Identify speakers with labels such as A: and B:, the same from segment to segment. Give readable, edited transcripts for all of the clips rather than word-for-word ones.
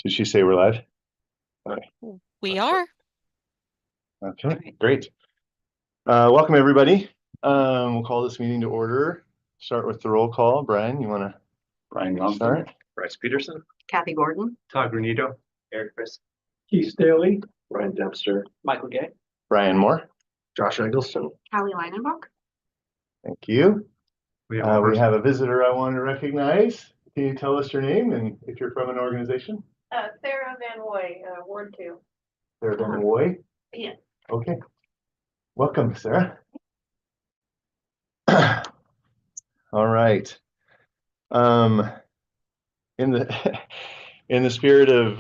A: Did she say we're live? Okay.
B: We are.
A: Okay, great. Welcome everybody. We'll call this meeting to order. Start with the roll call. Brian, you want to?
C: Brian Lumsden,
A: Start.
C: Bryce Peterson,
D: Kathy Gordon,
C: Todd Granito, Eric Chris,
E: Keith Staley,
C: Brian Dempster,
E: Michael Gay.
A: Brian Moore.
C: Josh Eggleston.
D: Callie Leinenbach.
A: Thank you.
C: We
A: We have a visitor I want to recognize. Can you tell us your name and if you're from an organization?
F: Sarah Van Woy, Ward 2.
A: Sarah Van Woy?
F: Yeah.
A: Okay. Welcome, Sarah. All right. In the in the spirit of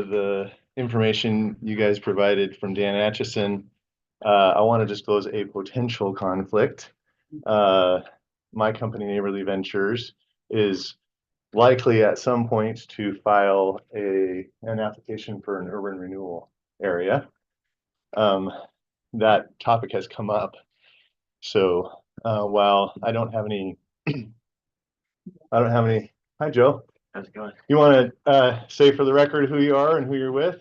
A: the information you guys provided from Dan Atchison, I want to disclose a potential conflict. My company, Neighborly Ventures, is likely at some point to file an application for an urban renewal area. That topic has come up. So while I don't have any, hi Joe.
C: How's it going?
A: You want to say for the record who you are and who you're with?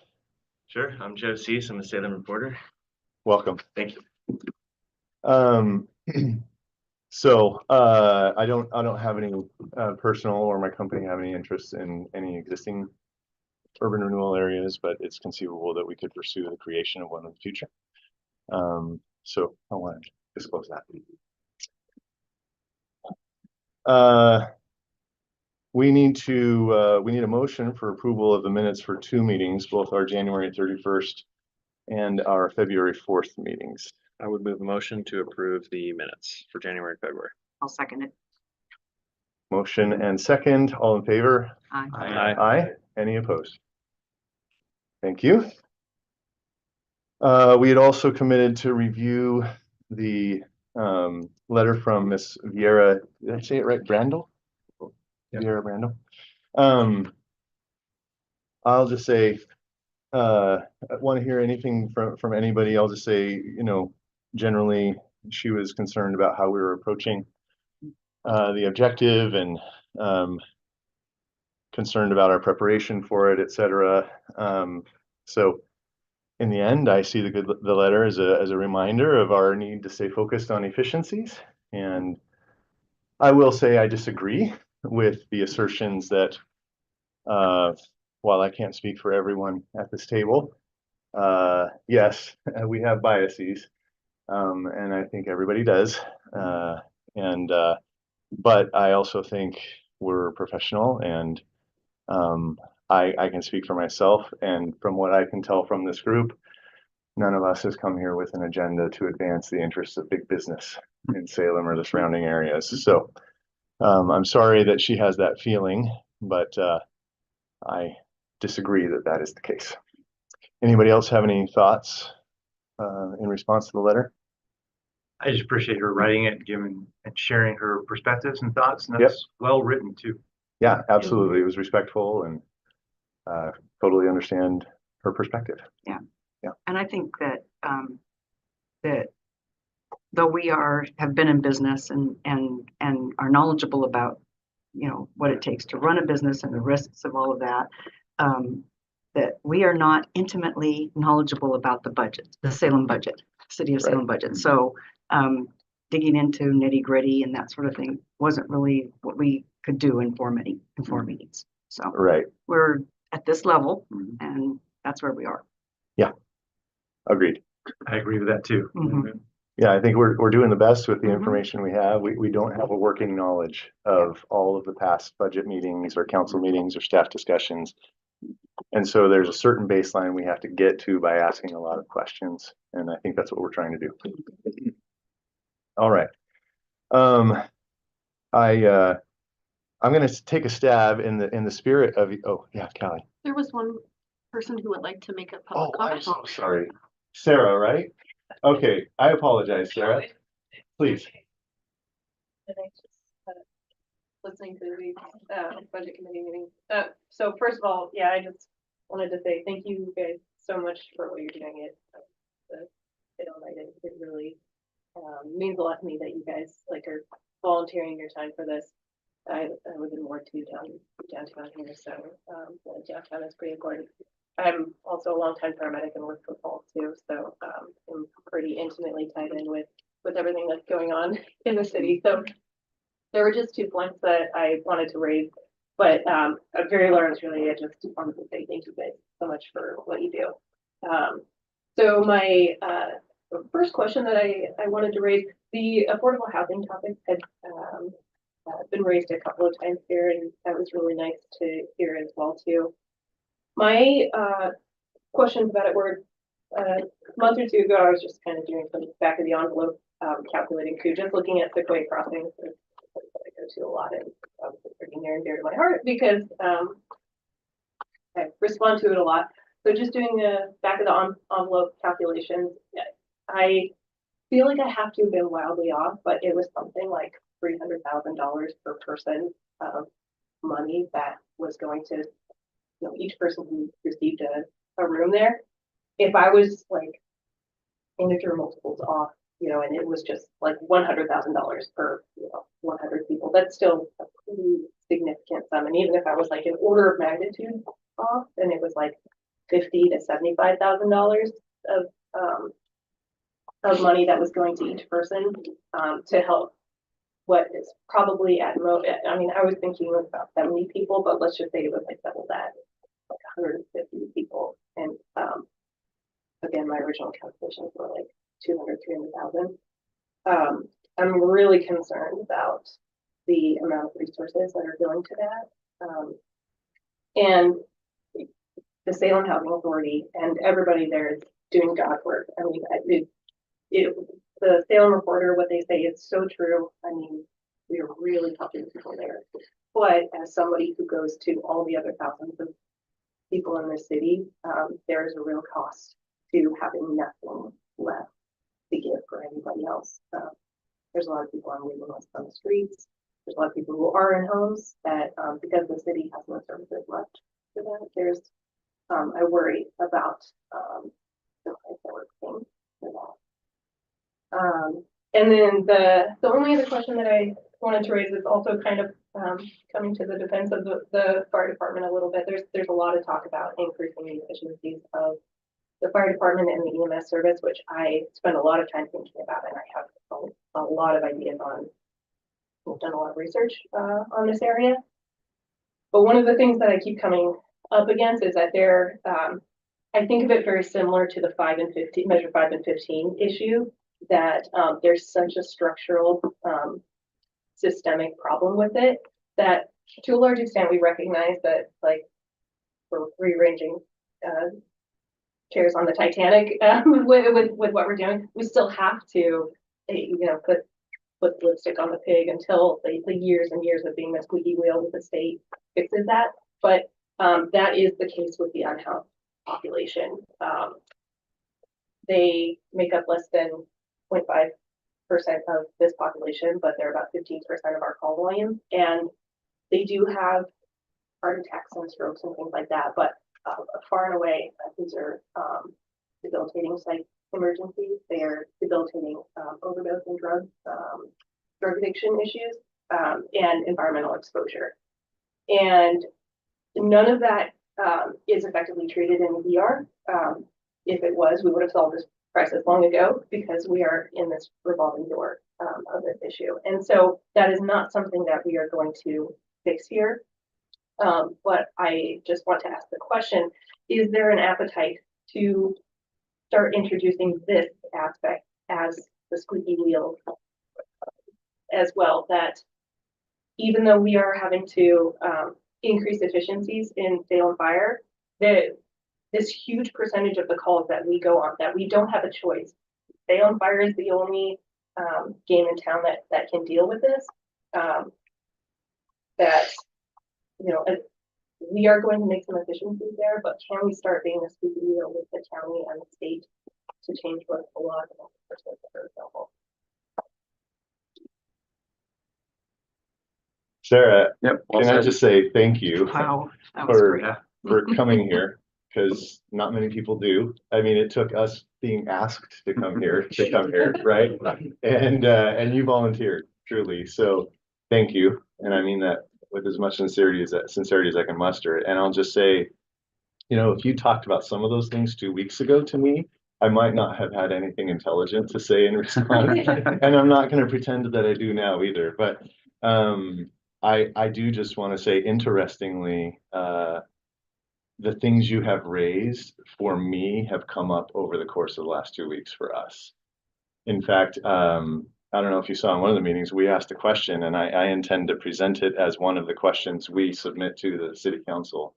C: Sure. I'm Joe Cease. I'm a Salem reporter.
A: Welcome.
C: Thank you.
A: So I don't have any personal or my company have any interest in any existing urban renewal areas, but it's conceivable that we could pursue the creation of one in the future. So I want to disclose that. We need a motion for approval of the minutes for two meetings, both our January 31st and our February 4th meetings.
C: I would move a motion to approve the minutes for January and February.
D: I'll second it.
A: Motion and second. All in favor?
D: Aye.
A: Aye. Any opposed? Thank you. We had also committed to review the letter from Miss Vieira. Did I say it right? Brandel?
C: Yep.
A: Vieira Brandel. I'll just say, I want to hear anything from anybody. I'll just say, generally she was concerned about how we were approaching the objective and concerned about our preparation for it, etc. So in the end, I see the letter as a reminder of our need to stay focused on efficiencies. And I will say I disagree with the assertions that while I can't speak for everyone at this table, yes, we have biases, and I think everybody does. But I also think we're professional, and I can speak for myself, and from what I can tell from this group, none of us has come here with an agenda to advance the interests of big business in Salem or the surrounding areas. So I'm sorry that she has that feeling, but I disagree that that is the case. Anybody else have any thoughts in response to the letter?
E: I just appreciate her writing it, giving and sharing her perspectives and thoughts, and that's well written too.
A: Yeah, absolutely. It was respectful and totally understand her perspective.
D: Yeah.
A: Yeah.
D: And I think that that though we have been in business and are knowledgeable about what it takes to run a business and the risks of all of that, that we are not intimately knowledgeable about the budget, the Salem budget, city of Salem budget. So digging into nitty gritty and that sort of thing wasn't really what we could do in four meetings. So we're at this level, and that's where we are.
A: Yeah, agreed.
E: I agree with that too.
D: Mm-hmm.
A: Yeah, I think we're doing the best with the information we have. We don't have a working knowledge of all of the past budget meetings or council meetings or staff discussions. And so there's a certain baseline we have to get to by asking a lot of questions. And I think that's what we're trying to do. All right. I'm going to take a stab in the spirit of, oh yeah, Callie.
F: There was one person who would like to make a public comment.
A: I'm so sorry. Sarah, right? Okay, I apologize, Sarah. Please.
F: Listening to the budget committee meeting. So first of all, yeah, I just wanted to say thank you guys so much for what you're doing. It really means a lot to me that you guys are volunteering your time for this. I live in Ward 2 downtown here, so downtown is pretty important. I'm also a longtime paramedic and work for Paul too, so I'm pretty intimately tied in with everything that's going on in the city. So there were just 2 points that I wanted to raise, but very largely, I just wanted to say thank you guys so much for what you do. So my first question that I wanted to raise, the affordable housing topic had been raised a couple of times here, and that was really nice to hear as well too. My questions about it were a month or 2 ago, I was just kind of doing some back of the envelope calculating too, just looking at Sequoia Crossing. It's a place that I go to a lot, and it's pretty near and dear to my heart because I respond to it a lot. So just doing a back of the envelope calculations, I feel like I have to have been wildly off, but it was something like $300,000 per person of money that was going to, each person who received a room there. If I was like integer multiples off, and it was just like $100,000 per, 100 people, that's still a pretty significant sum. And even if I was like an order of magnitude off, and it was like $50,000 to $75,000 of money that was going to each person to help what is probably at most, I mean, I was thinking about 70 people, but let's just say it was like double that, like 150 people. And again, my original calculations were like 300,000. I'm really concerned about the amount of resources that are going to that. And the Salem Housing Authority and everybody there is doing God's work. I mean, the Salem Reporter, what they say is so true. I mean, we are really helping people there. But as somebody who goes to all the other thousands of people in the city, there is a real cost to having nothing left to give for anybody else. There's a lot of people on waiting lists on the streets. There's a lot of people who are in homes that, because the city has no services left for them, there's, I worry about the place that we're paying for that. And then the only other question that I wanted to raise is also kind of coming to the defense of the fire department a little bit. There's a lot of talk about increasing the efficiencies of the fire department and the EMS service, which I spend a lot of time thinking about, and I have a lot of ideas on. We've done a lot of research on this area. But one of the things that I keep coming up against is that I think of it very similar to the Measure 5 and 15 issue, that there's such a structural systemic problem with it that to a large extent we recognize that, like, we're rearranging chairs on the Titanic with what we're doing. We still have to, put lipstick on the pig until the years and years of being the squeaky wheel with the state fixes that. But that is the case with the unhoused population. They make up less than 0.5% of this population, but they're about 15% of our call volume. And they do have heart attacks and strokes and things like that. But far and away, these are debilitating psych emergencies. They are debilitating overdose and drug addiction issues and environmental exposure. And none of that is effectively treated in the ER. If it was, we would have solved this crisis long ago because we are in this revolving door of this issue. And so that is not something that we are going to fix here. But I just want to ask the question, is there an appetite to start introducing this aspect as the squeaky wheel as well, that even though we are having to increase efficiencies in Salem Fire, this huge percentage of the calls that we go on, that we don't have a choice. Salem Fire is the only game in town that can deal with this. We are going to make some efficiencies there, but can we start being a squeaky wheel with the county and the state to change what the law is, for example?
A: Sarah,
C: Yep.
A: can I just say thank you
D: Wow, that was
A: for
D: great.
A: for coming here, because not many people do. I mean, it took us being asked to come here, right? And you volunteered, truly. So thank you. And I mean that with as much sincerity as I can muster. And I'll just say, if you talked about some of those things 2 weeks ago to me, I might not have had anything intelligent to say in response. And I'm not going to pretend that I do now either. But I do just want to say, interestingly, the things you have raised for me have come up over the course of the last 2 weeks for us. In fact, I don't know if you saw in one of the meetings, we asked a question, and I intend to present it as one of the questions we submit to the city council,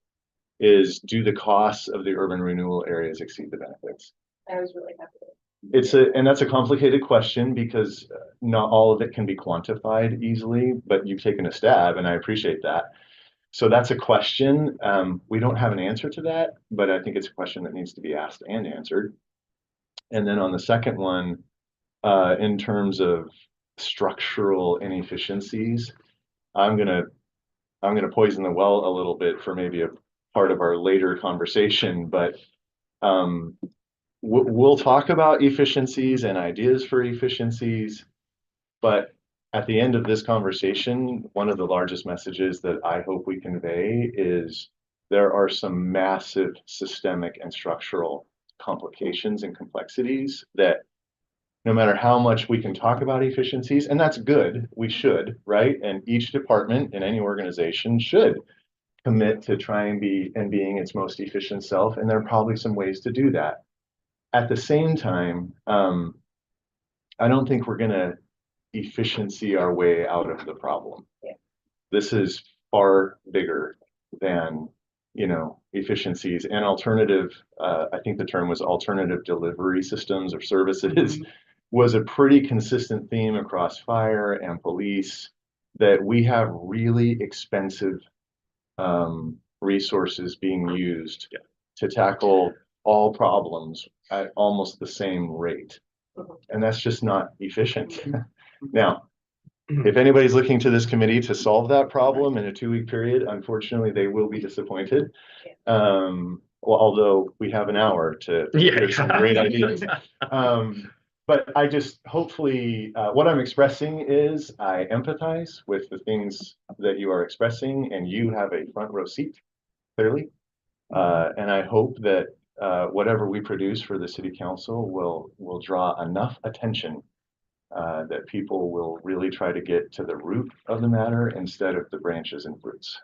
A: is do the costs of the urban renewal areas exceed the benefits?
F: I was really happy.
A: And that's a complicated question because not all of it can be quantified easily, but you've taken a stab, and I appreciate that. So that's a question. We don't have an answer to that, but I think it's a question that needs to be asked and answered. And then on the second one, in terms of structural inefficiencies, I'm gonna poison the well a little bit for maybe a part of our later conversation, but we'll talk about efficiencies and ideas for efficiencies. But at the end of this conversation, one of the largest messages that I hope we convey is there are some massive systemic and structural complications and complexities that no matter how much we can talk about efficiencies, and that's good, we should, right? And each department in any organization should commit to trying being its most efficient self. And there are probably some ways to do that. At the same time, I don't think we're going to efficiency our way out of the problem.
F: Yeah.
A: This is far bigger than, efficiencies and alternative. I think the term was alternative delivery systems or services. Was a pretty consistent theme across fire and police, that we have really expensive resources being used to tackle all problems at almost the same rate. And that's just not efficient. Now, if anybody's looking to this committee to solve that problem in a 2-week period, unfortunately, they will be disappointed. Well, although we have an hour to hear some great ideas. But I just hopefully what I'm expressing is I empathize with the things that you are expressing, and you have a front row seat, clearly. And I hope that whatever we produce for the city council will draw enough attention that people will really try to get to the root of the matter instead of the branches and fruits.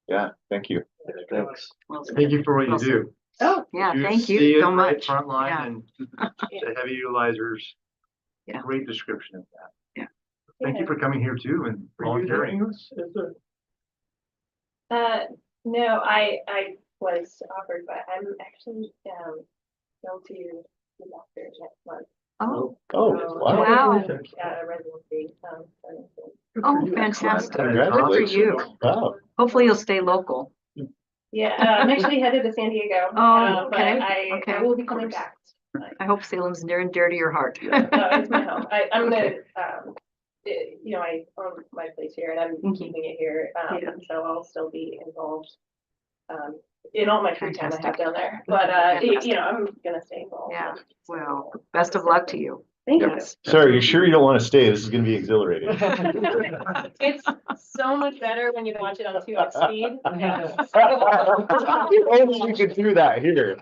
A: Yeah, thank you.
E: Thanks.
D: Well said.
E: Thank you for what you
D: Well said.
E: do.
F: Oh,
D: Yeah,
E: You
D: thank
E: see
D: you
E: it
D: so
E: right
D: much.
E: front line
D: Yeah.
E: and the heavy utilizers.
D: Yeah.
E: Great description of that.
D: Yeah.
E: Thank you for coming here too and volunteering.
F: No, I was offered, but I'm actually going to the doctor next month.
D: Oh,
A: Oh, wow.
D: wow.
F: Residency. Starting soon.
D: Oh, fantastic. Good for
A: Congratulations.
D: you.
A: Wow.
D: Hopefully you'll stay local.
F: Yeah, I'm actually headed to San Diego.
D: Oh,
F: But
D: okay,
F: I
D: okay.
F: will be coming back.
D: I hope Salem's near and dear to your heart.
F: It's my home. I'm gonna,
D: Okay.
F: I own my place here and I'm
D: Mhm.
F: keeping it here.
D: Yeah.
F: So I'll still be involved in all my free time I have
D: Fantastic.
F: down there. But,
D: Fantastic.
F: I'm gonna stay involved.
D: Yeah. Well, best of luck to you.
F: Thank you.
D: Yes.
A: Sir, are you sure you don't want to stay? This is going to be exhilarating.
F: It's so much better when you watch it on 2x speed.
A: Only you could do that here.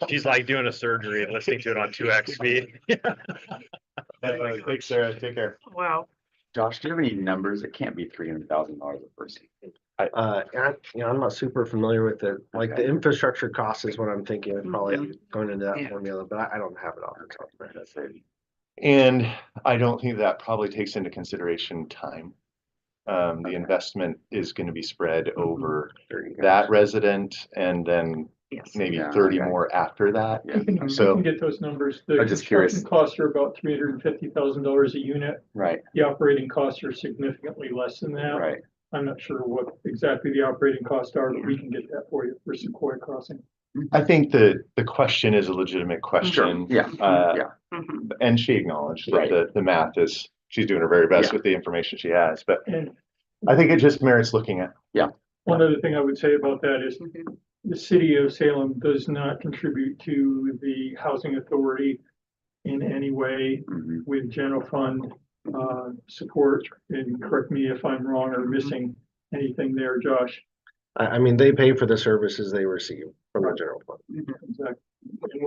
C: She's like doing a surgery and listening to it on 2x speed.
A: Thanks, Sarah. Take care.
D: Wow.
B: Josh, do you have any numbers? It can't be $300,000 a person.
G: I'm not super familiar with it. Like the infrastructure cost is what I'm thinking of probably going into that
D: Yeah.
G: formula, but I don't have it off the top of my head.
A: And I don't think that probably takes into consideration time. The investment is going to be spread over that resident and then
D: Yes.
A: maybe
B: Yeah,
A: 30
B: okay.
A: more after that.
B: Yeah.
A: So
H: You can get those numbers. The
B: I'm just curious.
H: construction costs are about $350,000 a unit.
B: Right,
H: The operating costs are significantly less than that.
B: right.
H: I'm not sure what exactly the operating costs are, but we can get that for you for Sequoia Crossing.
A: I think the question is a legitimate question.
B: Yeah, yeah.
D: Mhm.
A: And she acknowledged
B: Right.
A: that the math is, she's doing her very best
B: Yeah.
A: with the information she has, but
H: And
A: I think it just merits looking at.
H: one other thing I would say about that is
D: Mhm.
H: the city of Salem does not contribute to the housing authority in any way
B: Mhm.
H: with general fund support, and correct me if I'm wrong or missing anything there, Josh.
G: I mean, they pay for the services they receive from the general fund.
H: Exactly. And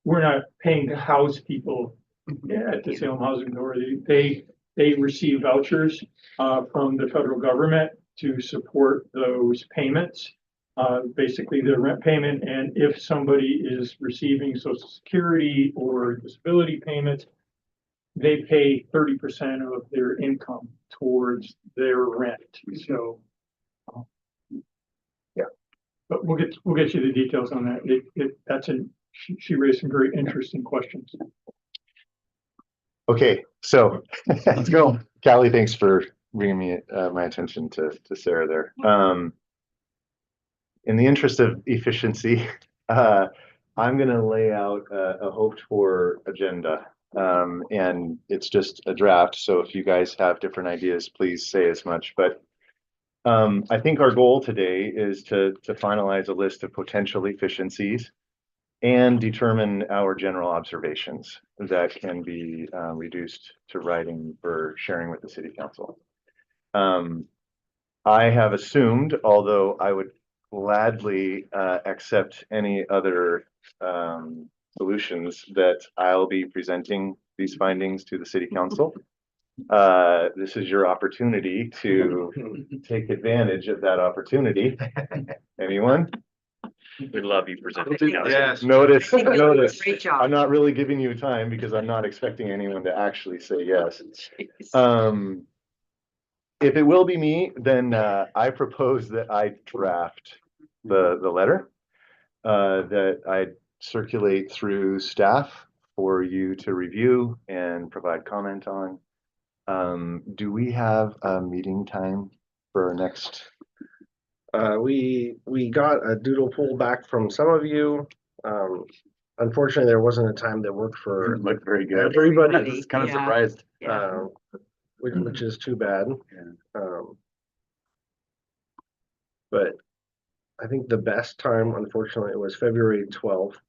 H: we're not paying to house people at the Salem Housing Authority. They receive vouchers from the federal government to support those payments. Basically the rent payment, and if somebody is receiving Social Security or disability payments, they pay 30% of their income towards their rent. So, yeah, but we'll get you the details on that. She raised some very interesting questions.
A: Okay, so let's go. Callie, thanks for bringing me my attention to Sarah there. In the interest of efficiency, I'm going to lay out a hoped for agenda. And it's just a draft. So if you guys have different ideas, please say as much. But I think our goal today is to finalize a list of potential efficiencies and determine our general observations that can be reduced to writing for sharing with the city council. I have assumed, although I would gladly accept any other solutions, that I'll be presenting these findings to the city council. This is your opportunity to take advantage of that opportunity. Anyone?
C: We love you presenting.
G: Yes.
A: Notice,
D: I think you did a
A: notice,
D: great job.
A: I'm not really giving you time because I'm not expecting anyone to actually say yes. If it will be me, then I propose that I draft the letter that I circulate through staff for you to review and provide comment on. Do we have a meeting time for our next?
G: We got a doodle poll back from some of you. Unfortunately, there wasn't a time that worked for
B: Looked very good.
G: everybody,
B: I was kind of
D: Yeah.
B: surprised.
G: which is too bad.
B: Yeah.
G: But I think the best time, unfortunately, was February 12th,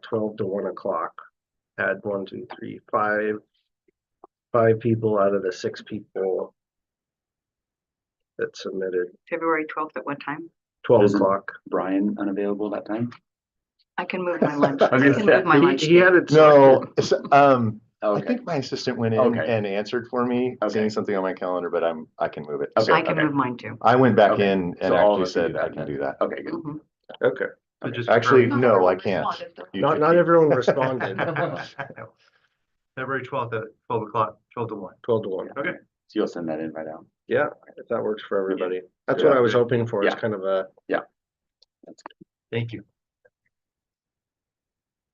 G: 12 to 1 o'clock. Had 1, 2, 3, 5 people out of the 6 people that submitted.
D: February 12th at what time?
G: 12
B: Wasn't-
G: o'clock.
B: Brian unavailable that time?
D: I can move my lunch.
B: I
D: I
B: was gonna
D: can
B: say,
D: move my lunch.
G: He had it.
A: No, I
B: Okay.
A: think my assistant went in
B: Okay.
A: and answered for me,
B: Okay.
A: seeing something on my calendar, but I can move it.
B: Okay.
A: So
D: I can move mine too.
A: I went back
B: Okay.
A: in and
B: So all of
A: actually
B: us can do
A: said
B: that
A: I can
B: then.
A: do that.
B: Okay, good.
D: Mhm.
G: Okay.
E: So just
A: Actually,
E: confirm-
A: no, I can't. You
G: Not
A: could-
G: everyone responded.
E: February 12th at 12 o'clock, 12 to 1.
G: 12 to 1.
E: Okay.
B: So you'll send that in right out.
G: Yeah, if that works for everybody. That's
B: Yeah.
G: what I was hoping for. It's
B: Yeah.
G: kind of a.
E: Thank you.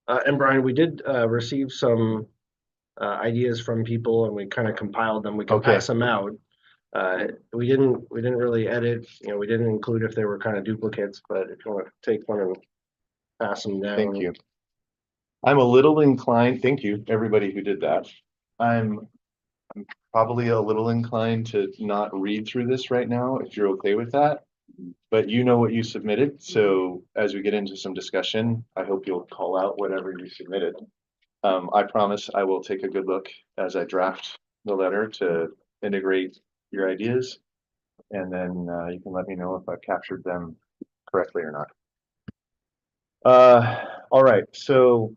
G: And Brian, we did receive some ideas from people, and we kind of compiled them. We can
A: Okay.
G: pass them out. We didn't really edit. We didn't include if they were kind of duplicates. But if you want to take one and pass them down.
A: Thank you. I'm a little inclined, thank you, everybody who did that. I'm probably a little inclined to not read through this right now, if you're okay with that. But you know what you submitted, so as we get into some discussion, I hope you'll call out whatever you submitted. I promise I will take a good look as I draft the letter to integrate your ideas. And then you can let me know if I've captured them correctly or not. All right, so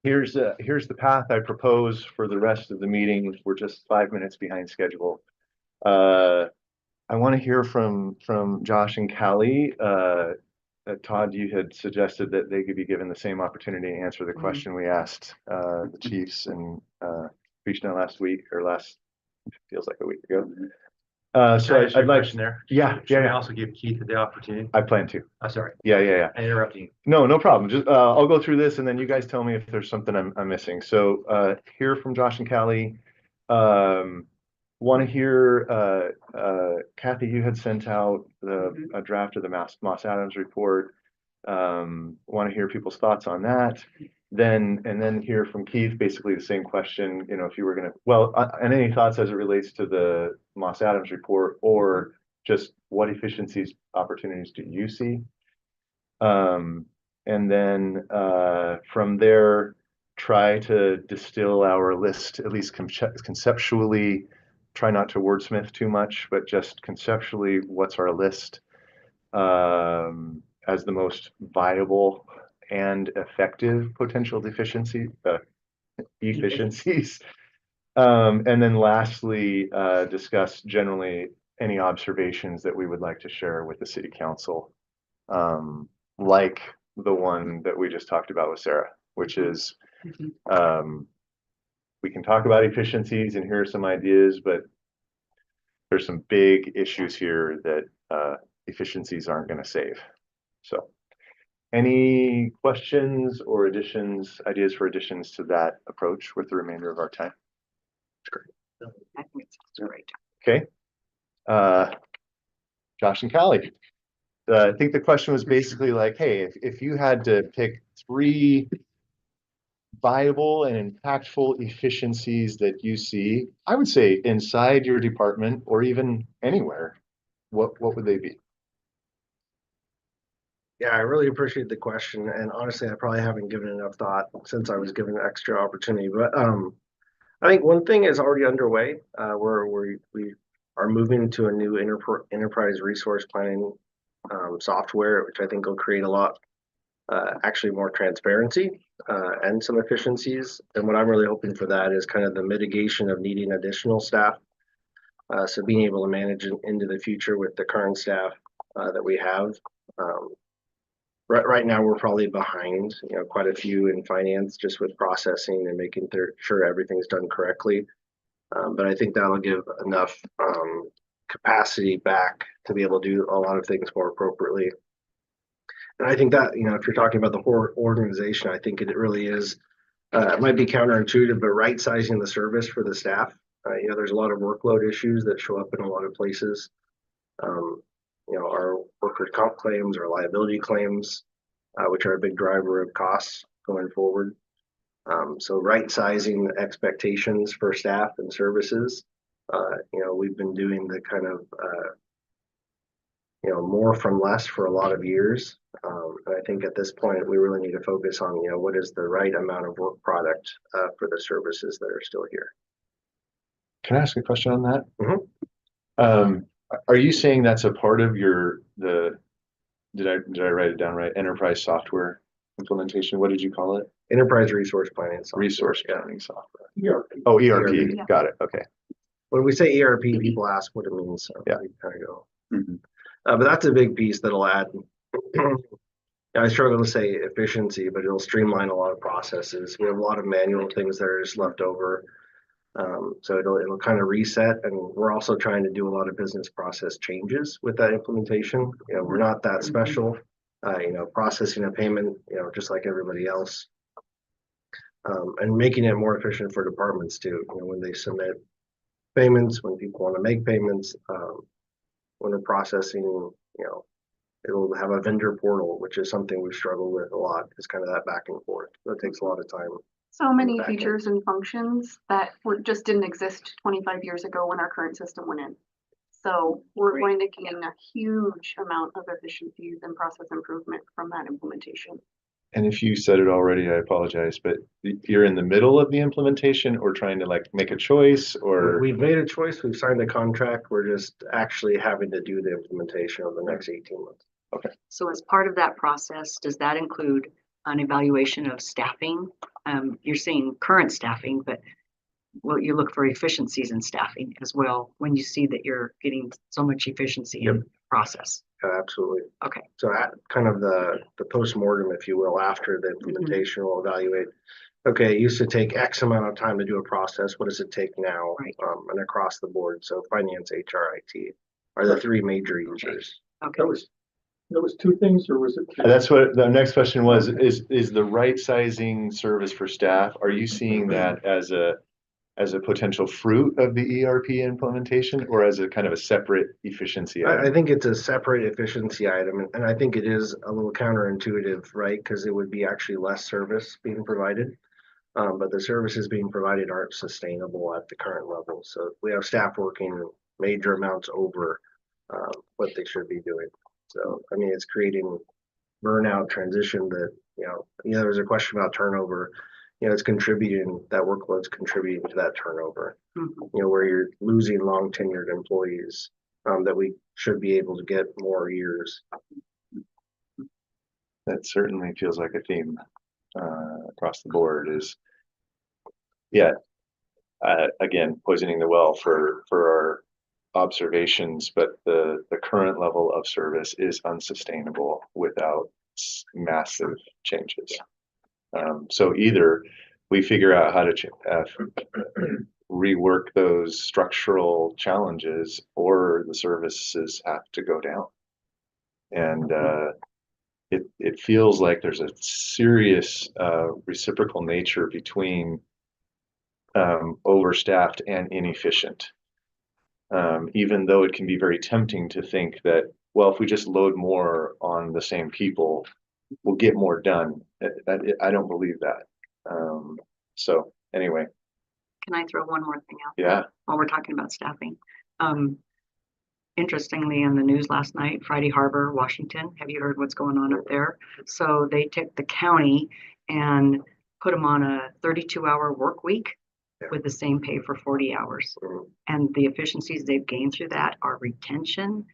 A: here's the path I propose for the rest of the meeting. We're just 5 minutes behind schedule. I want to hear from Josh and Callie. Todd, you had suggested that they could be given the same opportunity to answer the question we asked the chiefs and Krishna last week, or feels like a week ago. So
E: Can I ask you a
A: I'd like,
E: question there.
A: yeah,
E: Should we
A: yeah,
E: also give Keith the opportunity?
A: I plan to.
E: I'm sorry,
A: Yeah.
E: I interrupted you.
A: No problem. Just I'll go through this and then you guys tell me if there's something I'm missing. So hear from Josh and Callie. Want to hear Kathy, you had sent out a draft of the Moss Adams report. Want to hear people's thoughts on that. Then hear from Keith, basically the same question, if you were gonna, and any thoughts as it relates to the Moss Adams report, or just what efficiencies opportunities do you see? And then from there, try to distill our list, at least conceptually, try not to wordsmith too much, but just conceptually, what's our list as the most viable and effective potential efficiencies. And then lastly, discuss generally any observations that we would like to share with the city council, like the one that we just talked about with Sarah, which is we can talk about efficiencies and here are some ideas, but there's some big issues here that efficiencies aren't going to save. So any questions or additions, ideas for additions to that approach with the remainder of our time?
D: I think it's great.
A: Okay. Josh and Callie. I think the question was basically like, hey, if you had to pick 3 viable and impactful efficiencies that you see, I would say inside your department or even anywhere, what would they be?
G: Yeah, I really appreciate the question, and honestly, I probably haven't given enough thought since I was given an extra opportunity. But I think one thing is already underway. Where we are moving to a new enterprise resource planning software, which I think will create a lot, actually more transparency and some efficiencies. And what I'm really hoping for that is kind of the mitigation of needing additional staff. So being able to manage into the future with the current staff that we have. Right now, we're probably behind, quite a few in finance, just with processing and making sure everything's done correctly. But I think that'll give enough capacity back to be able to do a lot of things more appropriately. And I think that, if you're talking about the whole organization, I think it really is, it might be counterintuitive, but right sizing the service for the staff. There's a lot of workload issues that show up in a lot of places. Our workers' comp claims or liability claims, which are a big driver of costs going forward. So right sizing expectations for staff and services. We've been doing the kind of, more from less for a lot of years. And I think at this point, we really need to focus on, what is the right amount of work product for the services that are still here.
A: Can I ask a question on that?
G: Mm-hmm.
A: Are you saying that's a part of did I write it down right? Enterprise software implementation. What did you call it?
G: Enterprise resource planning software.
A: Resource planning software.
H: ERP.
A: Oh, ERP.
D: Yeah.
A: Got it. Okay.
G: When we say ERP, people ask what it means. So
A: Yeah.
G: we kind of go.
B: Mhm.
G: But that's a big piece that'll add. I struggle to say efficiency, but it'll streamline a lot of processes. We have a lot of manual things that are just left over. So it'll kind of reset, and we're also trying to do a lot of business process changes with that implementation. We're not that special, processing a payment, just like everybody else. And making it more efficient for departments too, when they submit payments, when people want to make payments, when they're processing, it'll have a vendor portal, which is something we've struggled with a lot, is kind of that back and forth. That takes a lot of time.
I: So many
G: Back end.
I: features and functions that just didn't exist 25 years ago when our current system went in. So we're going to gain a huge amount of efficiencies and process improvement from that implementation.
A: And if you said it already, I apologize, but you're in the middle of the implementation or trying to make a choice or?
G: We've made a choice. We've signed a contract. We're just actually having to do the implementation over the next 18 months.
A: Okay.
D: So as part of that process, does that include an evaluation of staffing? You're saying current staffing, but will you look for efficiencies in staffing as well when you see that you're getting so much efficiency in the process?
G: Absolutely.
D: Okay.
G: So at kind of the post-mortem, if you will, after the implementation, we'll evaluate, okay, it used to take X amount of time to do a process. What does it take now?
D: Right.
G: And across the board. So finance, HR, IT are the 3 major users.
D: Okay.
H: That was 2 things, or was it 3?
A: That's what the next question was, is the right sizing service for staff, are you seeing that as a potential fruit of the ERP implementation or as a kind of a separate efficiency
G: I
A: item?
G: think it's a separate efficiency item, and I think it is a little counterintuitive, right? Because it would be actually less service being provided, but the services being provided aren't sustainable at the current level. So we have staff working major amounts over what they should be doing. So, I mean, it's creating burnout transition that, there's a question about turnover. it's contributing, that workload's contributing to that turnover.
D: Mhm.
G: Where you're losing long tenured employees, that we should be able to get more years.
A: That certainly feels like a theme across the board is, yeah, again, poisoning the well for our observations, but the current level of service is unsustainable without massive changes. So either we figure out how to rework those structural challenges, or the services have to go down. And it feels like there's a serious reciprocal nature between overstaffed and inefficient. Even though it can be very tempting to think that, well, if we just load more on the same people, we'll get more done. I don't believe that. So anyway,
D: Can I throw one more thing out
A: yeah,
D: while we're talking about staffing? Interestingly, in the news last night, Friday Harbor, Washington, have you heard what's going on up there? So they took the county and put them on a 32-hour work week with the same pay for 40 hours. And the efficiencies they've gained through that are retention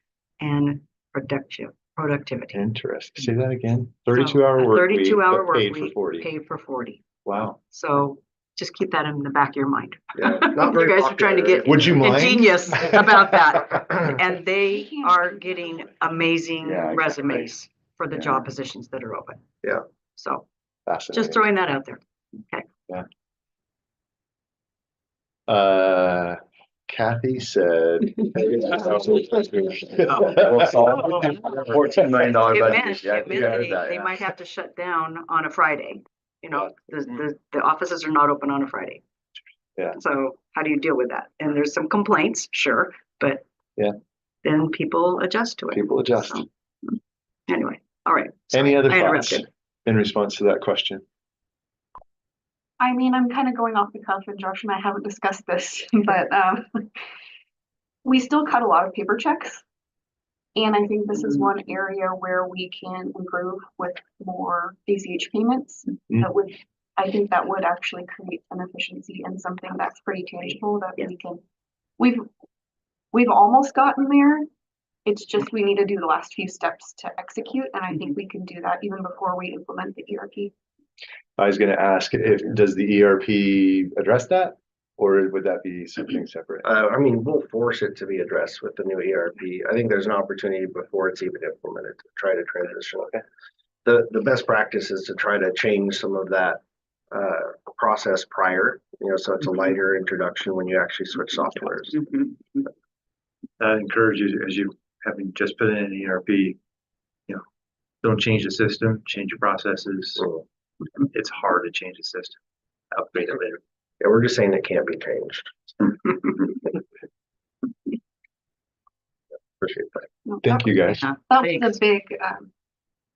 D: and productivity.
A: interesting. Say that again. 32-hour work week,
D: 32-hour
A: but
D: work
A: paid for
D: week,
A: 40.
D: paid for 40.
A: Wow.
D: So just keep that in the back of your mind.
G: Yeah, not
D: You
G: very
D: guys are trying to
G: popular.
D: get
A: Would you mind?
D: ingenious about that. And they are getting amazing
A: Yeah, exactly.
D: resumes for the
A: Yeah.
D: job positions that are open.
G: Yeah.
D: So
A: Fascinating.
D: just throwing that out there.
A: Kathy said.
B: We'll solve $14 million
D: It
B: budget.
D: meant,
B: Yeah,
D: it
B: you
D: meant
B: heard
D: they,
B: that,
D: they
B: yeah.
D: might have to shut down on a Friday. The offices are not open on a Friday.
A: Yeah.
D: So how do you deal with that? And there's some complaints, sure, but
A: Yeah.
D: then people adjust to it.
A: People adjust.
D: So, anyway, all right.
A: Any
D: Sorry,
A: other
D: I
A: thoughts
D: interrupted.
A: in response to that question?
I: I mean, I'm kind of going off the cuff, and Josh and I haven't discussed this, but we still cut a lot of paper checks. And I think this is one area where we can improve with more ACH payments.
A: Mm.
I: I think that would actually create an efficiency and something that's pretty tangible that
D: Yeah.
I: we've almost gotten there. It's just we need to do the last few steps to execute, and I think we can do that even before we implement the ERP.
A: I was going to ask, does the ERP address that, or would that be something separate?
G: We'll force it to be addressed with the new ERP. I think there's an opportunity before it's even implemented to try to transition.
A: Okay.
G: The best practice is to try to change some of that process prior, so it's a lighter introduction when you actually switch softwares.
D: Mhm.
E: I encourage you, as you having just put in an ERP, don't change the system, change your processes. It's hard to change the system. Upgrade it later.
G: Yeah, we're just saying it can't be changed. Appreciate that.
I: No,
A: Thank you, guys.
D: Yeah,
I: That was
D: thanks.
I: the big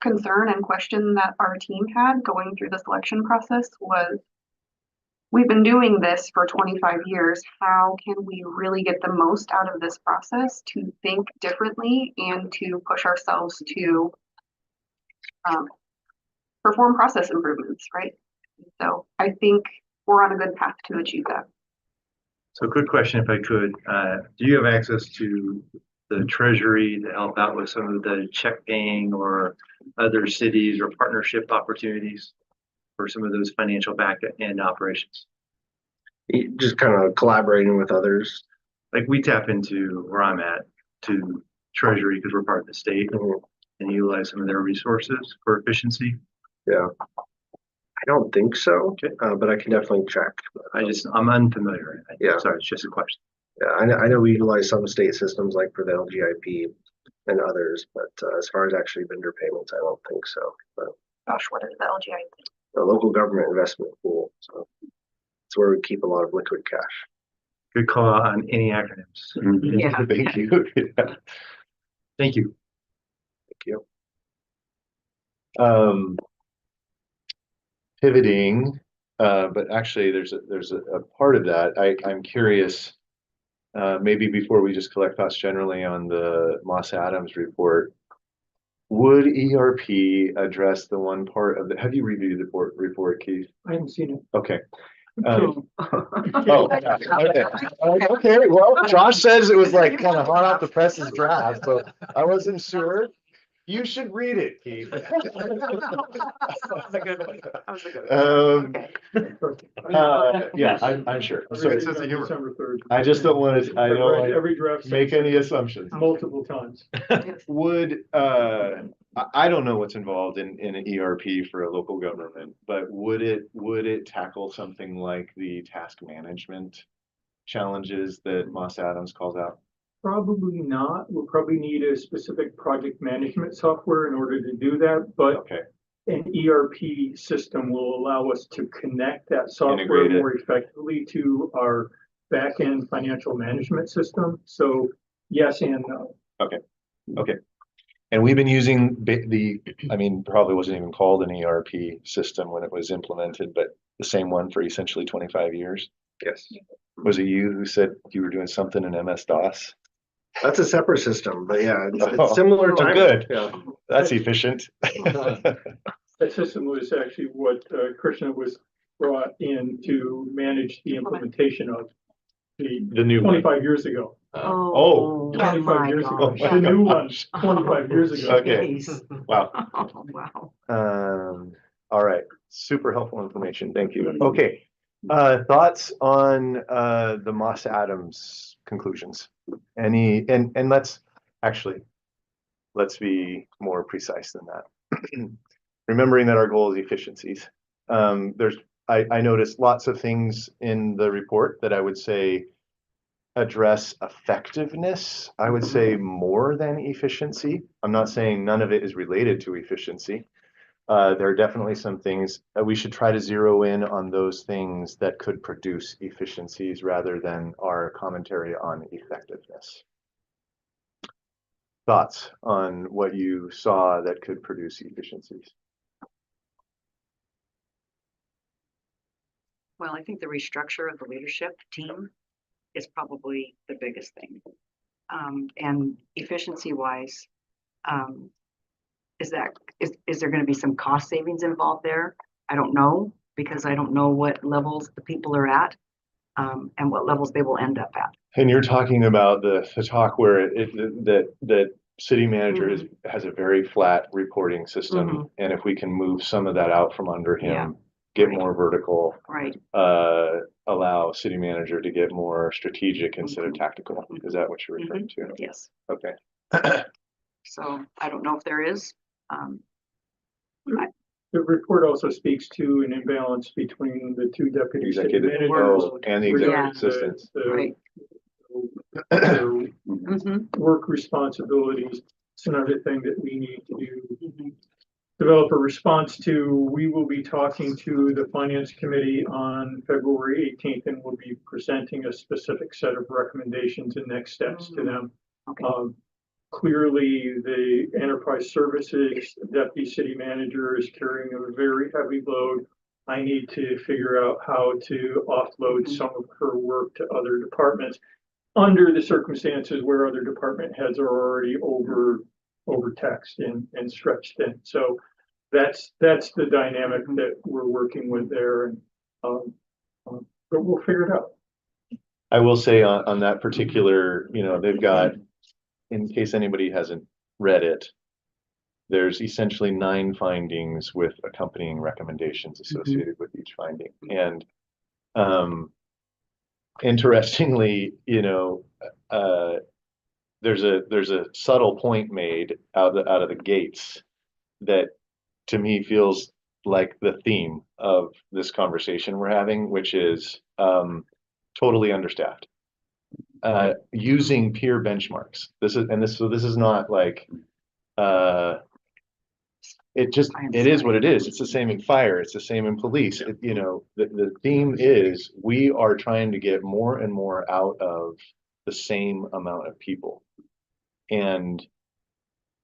I: concern and question that our team had going through the selection process was, we've been doing this for 25 years. How can we really get the most out of this process to think differently and to push ourselves to perform process improvements, right? So I think we're on a good path to achieve that.
E: So quick question, if I could, do you have access to the treasury to help out with some of the check paying or other cities or partnership opportunities for some of those financial back end operations?
G: Just kind of collaborating with others.
E: Like we tap into where I'm at to treasury because we're part of the state and utilize some of their resources for efficiency.
G: Yeah. I don't think so, but I can definitely check.
E: I'm unfamiliar.
G: Yeah.
E: Sorry, it's just a question.
G: Yeah, I know we utilize some state systems like for the LGIP and others, but as far as actually vendor payments, I don't think so. But
I: Gosh, what is the LGI?
G: the local government investment pool, so it's where we keep a lot of liquid cash.
E: Good call out on any acronyms.
D: Yeah.
A: Thank you. Yeah.
E: Thank you.
G: Thank you.
A: Pivoting, but actually there's a part of that. I'm curious, maybe before we just collect thoughts generally on the Moss Adams report, would ERP address the one part of the, have you reviewed the report, Keith?
H: I haven't seen it.
A: Okay. Oh, okay. Okay, well, Josh says it was like kind of hot off the presses draft, so I wasn't sure. You should read it, Keith. Yeah, I'm sure. So
H: December 3rd.
A: I just don't want to, I don't want to
H: Every draft.
A: make any assumptions.
H: Multiple times.
A: Would, I don't know what's involved in an ERP for a local government, but would it tackle something like the task management challenges that Moss Adams calls out?
H: Probably not. We'll probably need a specific project management software in order to do that, but
A: Okay,
H: an ERP system will allow us to connect that software
A: Integrate it.
H: more effectively to our back-end financial management system. So yes and no.
A: okay. And we've been using I mean, probably wasn't even called an ERP system when it was implemented, but the same one for essentially 25 years.
C: Yes.
A: Was it you who said you were doing something in MS-DOS?
G: That's a separate system, but yeah,
A: Oh.
G: it's similar
A: Oh,
G: time.
A: good.
G: Yeah.
A: That's efficient.
H: That system was actually what Krishna was brought in to manage the implementation of
A: The new one.
H: 25 years ago.
A: Oh.
H: 25
D: my
H: years ago.
D: gosh.
H: The new one, 25 years ago.
A: Okay.
D: Jeez.
A: Wow.
D: Oh, wow.
A: All right. Super helpful information. Thank you. Okay. Thoughts on the Moss Adams conclusions? And let's be more precise than that. Remembering that our goal is efficiencies. I noticed lots of things in the report that I would say address effectiveness. I would say more than efficiency. I'm not saying none of it is related to efficiency. There are definitely some things we should try to zero in on those things that could produce efficiencies rather than our commentary on effectiveness. Thoughts on what you saw that could produce efficiencies?
D: Well, I think the restructure of the leadership team is probably the biggest thing. And efficiency wise, is there going to be some cost savings involved there? I don't know, because I don't know what levels the people are at, and what levels they will end up at.
A: And you're talking about the talk where that city manager has a very flat reporting system, and if we can move some of that out from under him,
D: Yeah.
A: get
D: Right.
A: more vertical,
D: Right.
A: allow city manager to get more strategic instead of tactical. Is that what you're referring to?
D: Yes.
A: Okay.
D: So I don't know if there is.
H: The report also speaks to an imbalance between the two deputy city
A: Executive
H: managers.
A: and the
D: Yeah.
A: executive assistants.
D: Right.
H: Their
D: Mhm.
H: work responsibilities. It's another thing that we need to do.
D: Mhm.
H: Develop a response to. We will be talking to the finance committee on February 18th, and we'll be presenting a specific set of recommendations and next steps to them.
D: Okay.
H: Clearly, the enterprise services deputy city manager is carrying a very heavy load. I need to figure out how to offload some of her work to other departments under the circumstances where other department heads are already overtaxed and stretched thin. So that's the dynamic that we're working with there, and but we'll figure it out.
A: I will say on that particular, they've got, in case anybody hasn't read it, there's essentially 9 findings with accompanying recommendations associated with each finding. And interestingly, there's a subtle point made out of the gates that to me feels like the theme of this conversation we're having, which is totally understaffed. Using peer benchmarks. This is not like it is what it is. It's the same in fire. It's the same in police. The theme is we are trying to get more and more out of the same amount of people. And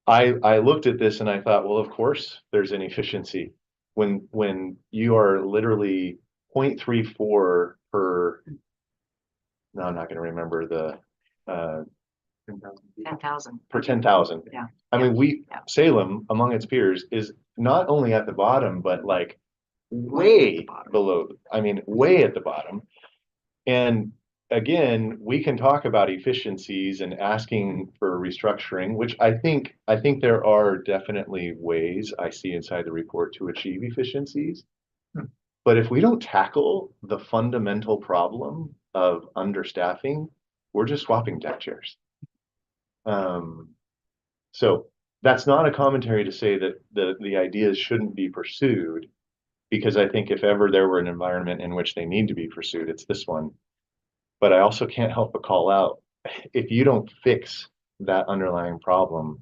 A: I looked at this and I thought, well, of course there's inefficiency when you are literally 0.34 per. No, I'm not going to remember the
D: 10,000.
A: per 10,000.
D: Yeah.
A: I mean,
D: Yeah.
A: Salem among its peers is not only at the bottom, but like way
D: bottom.
A: below, I mean, way at the bottom. And again, we can talk about efficiencies and asking for restructuring, which I think there are definitely ways I see inside the report to achieve efficiencies. But if we don't tackle the fundamental problem of understaffing, we're just swapping deck chairs. So that's not a commentary to say that the ideas shouldn't be pursued, because I think if ever there were an environment in which they need to be pursued, it's this one. But I also can't help but call out, if you don't fix that underlying problem,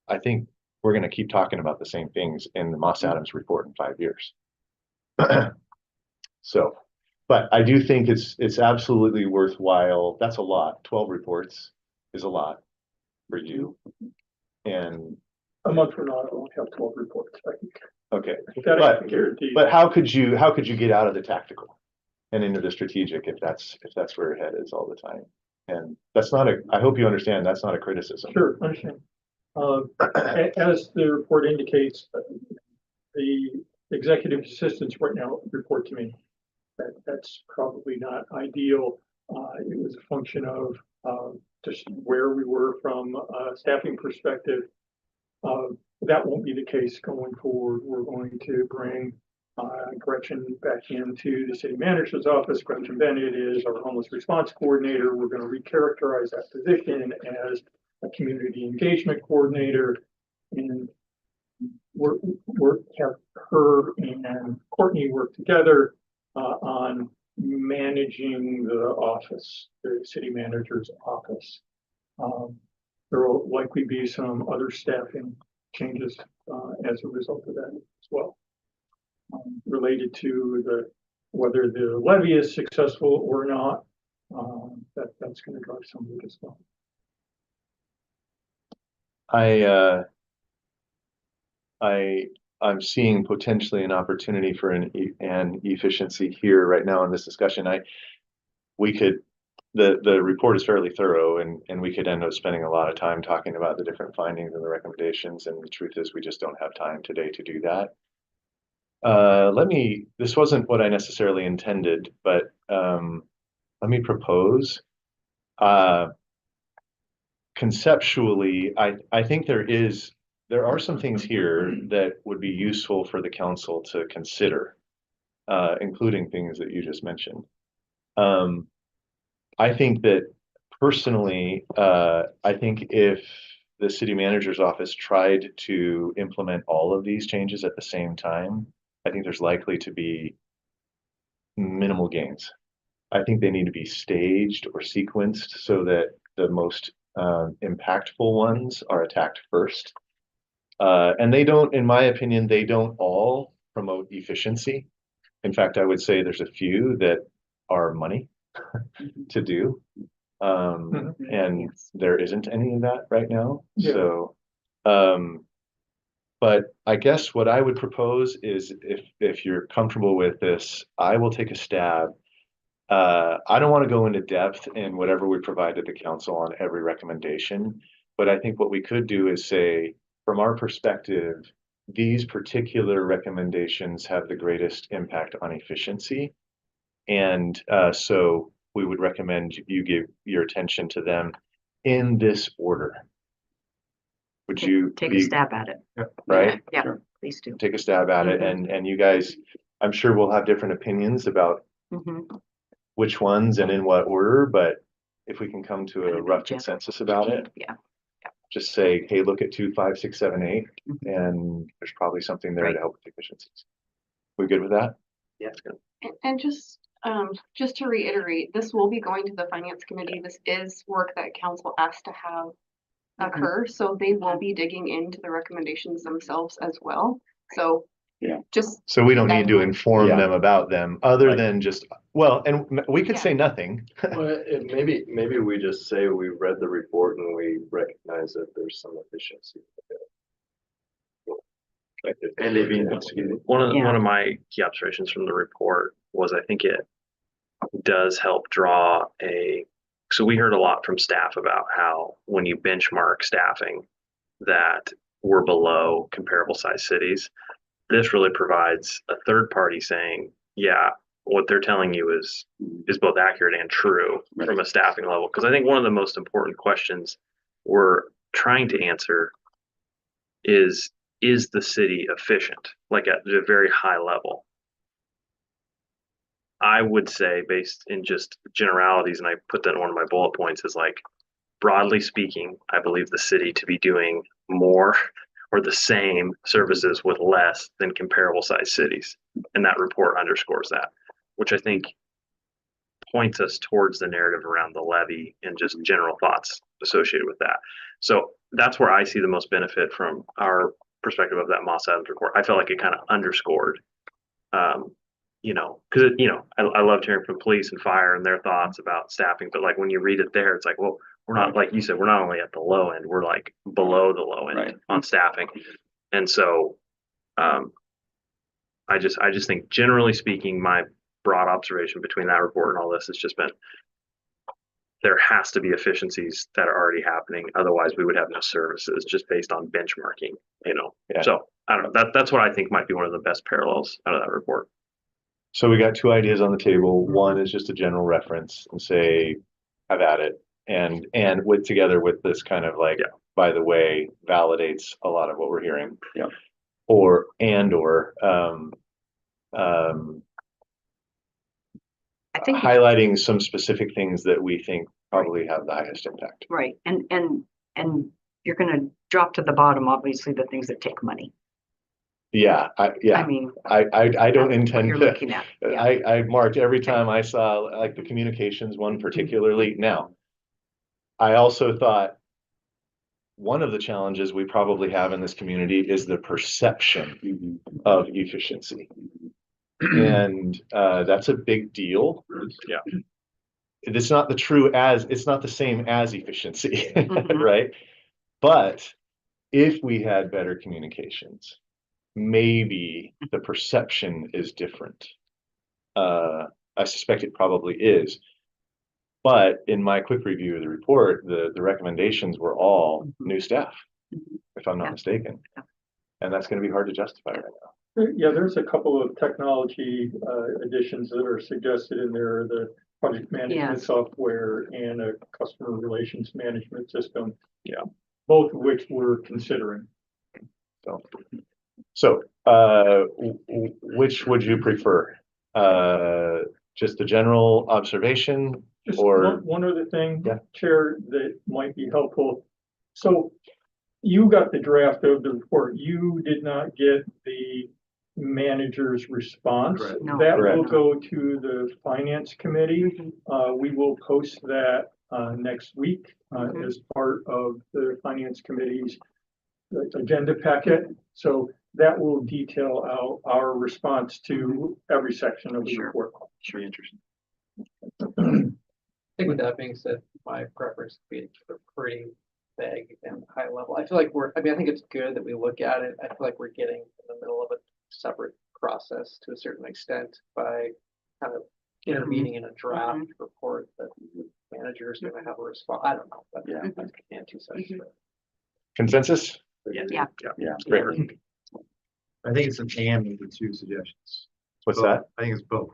A: I think we're going to keep talking about the same things in the Moss Adams report in 5 years. So, but I do think it's absolutely worthwhile. That's a lot. 12 reports is a lot for you. And
H: A month from now, I won't have 12 reports. I think
A: okay,
H: that I
A: but
H: can guarantee.
A: but how could you get out of the tactical and into the strategic if that's where your head is all the time? And that's not I hope you understand that's not a criticism.
H: Sure, understand. As the report indicates, the executive assistants right now report to me. That's probably not ideal. It was a function of just where we were from a staffing perspective. That won't be the case going forward. We're going to bring Gretchen back into the city manager's office. Gretchen Bennett is our homeless response coordinator. We're going to recharacterize that position as a community engagement coordinator, and we're have her and Courtney work together on managing the office, the city manager's office. There will likely be some other staffing changes as a result of that as well, related to whether the levy is successful or not. That's going to drive some of it as well.
A: I'm seeing potentially an opportunity for an efficiency here right now in this discussion. The report is fairly thorough, and we could end up spending a lot of time talking about the different findings and the recommendations. And the truth is, we just don't have time today to do that. This wasn't what I necessarily intended, but let me propose. Conceptually, I think there are some things here that would be useful for the council to consider, including things that you just mentioned. I think that personally, I think if the city manager's office tried to implement all of these changes at the same time, I think there's likely to be minimal gains. I think they need to be staged or sequenced so that the most impactful ones are attacked first. And they don't, in my opinion, they don't all promote efficiency. In fact, I would say there's a few that are money to do. And there isn't any of that right now.
H: Yeah.
A: So, but I guess what I would propose is if you're comfortable with this, I will take a stab. I don't want to go into depth in whatever we provide to the council on every recommendation, but I think what we could do is say, from our perspective, these particular recommendations have the greatest impact on efficiency. And so we would recommend you give your attention to them in this order. Would you
D: Take a stab at it?
A: Right?
D: Yeah,
A: Sure.
D: please do.
A: Take a stab at it, and you guys, I'm sure we'll have different opinions about which ones and in what order, but if we can come to a rough consensus about it,
D: Yeah.
A: just say, hey, look at 2, 5, 6, 7, 8, and there's probably something there to help with efficiencies. We good with that?
G: Yeah.
I: And just to reiterate, this will be going to the finance committee. This is work that council asked to have occur, so they will be digging into the recommendations themselves as well. So
A: So we don't need to inform
B: Yeah.
A: them about them other
B: Right.
A: than just, well, and we could say nothing.
C: Well, maybe we just say we read the report and we recognize that there's some efficiency.
B: And they've been,
C: One
D: Yeah.
C: of my key observations from the report was I think it does help draw a
J: So we heard a lot from staff about how when you benchmark staffing, that we're below comparable size cities. This really provides a third party saying, yeah, what they're telling you is both accurate and true from a staffing level. Because I think one of the most important questions we're trying to answer is the city efficient, like at a very high level? I would say, based in just generalities, and I put that in one of my bullet points, is like, broadly speaking, I believe the city to be doing more or the same services with less than comparable sized cities. And that report underscores that, which I think points us towards the narrative around the levy and just general thoughts associated with that. So that's where I see the most benefit from our perspective of that Moss Adams report. I felt like it kind of underscored, because I loved hearing from police and fire and their thoughts about staffing, but like when you read it there, it's like, well, we're not, like you said, we're not only at the low end, we're like below the low end
B: Right.
J: on staffing. And so I just think, generally speaking, my broad observation between that report and all this has just been, there has to be efficiencies that are already happening. Otherwise we would have no services just based on benchmarking,
A: Yeah.
J: So I don't know, that's what I think might be one of the best parallels out of that report.
A: So we got two ideas on the table. One is just a general reference and say, have at it. And with together with this kind of like, by the way, validates a lot of what we're hearing.
B: Yeah.
A: Or
D: I think,
A: highlighting some specific things that we think probably have the highest impact.
D: right, and you're gonna drop to the bottom, obviously, the things that take money.
A: Yeah,
D: I mean,
A: I don't
D: that's what
A: intend
D: you're
A: to.
D: looking at. Yeah.
A: I marked every time I saw like the communications one particularly. Now, I also thought one of the challenges we probably have in this community is the perception of efficiency. And that's a big deal.
J: Yeah.
A: It's not it's not the same as efficiency,
D: Mhm.
A: right? But if we had better communications, maybe the perception is different. I suspect it probably is. But in my quick review of the report, the recommendations were all new staff, if I'm not
D: Yeah.
A: mistaken.
D: Yeah.
A: And that's going to be hard to justify right now.
H: Yeah, there's a couple of technology additions that are suggested in there, the project management
D: Yes.
H: software and a customer relations management system.
J: Yeah.
H: Both of which we're considering.
A: So, which would you prefer? Just a general observation?
H: Just
A: Or-
H: one other thing,
A: Yeah.
H: Chair, that might be helpful. So you got the draft of the report. You did not get the manager's response.
G: Correct.
D: No.
H: That will
A: Correct.
H: go to the finance committee.
D: Mhm.
H: We will post that next week
D: Mhm.
H: as part of the finance committee's agenda packet. So that will detail out our response to every section of the
D: Sure.
H: report.
J: Should be interesting.
K: I think with that being said, my preference would be for pretty vague and high level. I feel like I think it's good that we look at it. I feel like we're getting in the middle of a separate process to a certain extent by kind of intervening in a draft report that the manager is gonna have a response. I don't know, but
B: Yeah.
K: that's can't two sides.
D: Mhm.
A: Consensus?
D: Yeah.
A: Great.
E: I think it's an and with the two suggestions.
A: What's
E: Both.
A: that?
E: I think it's both.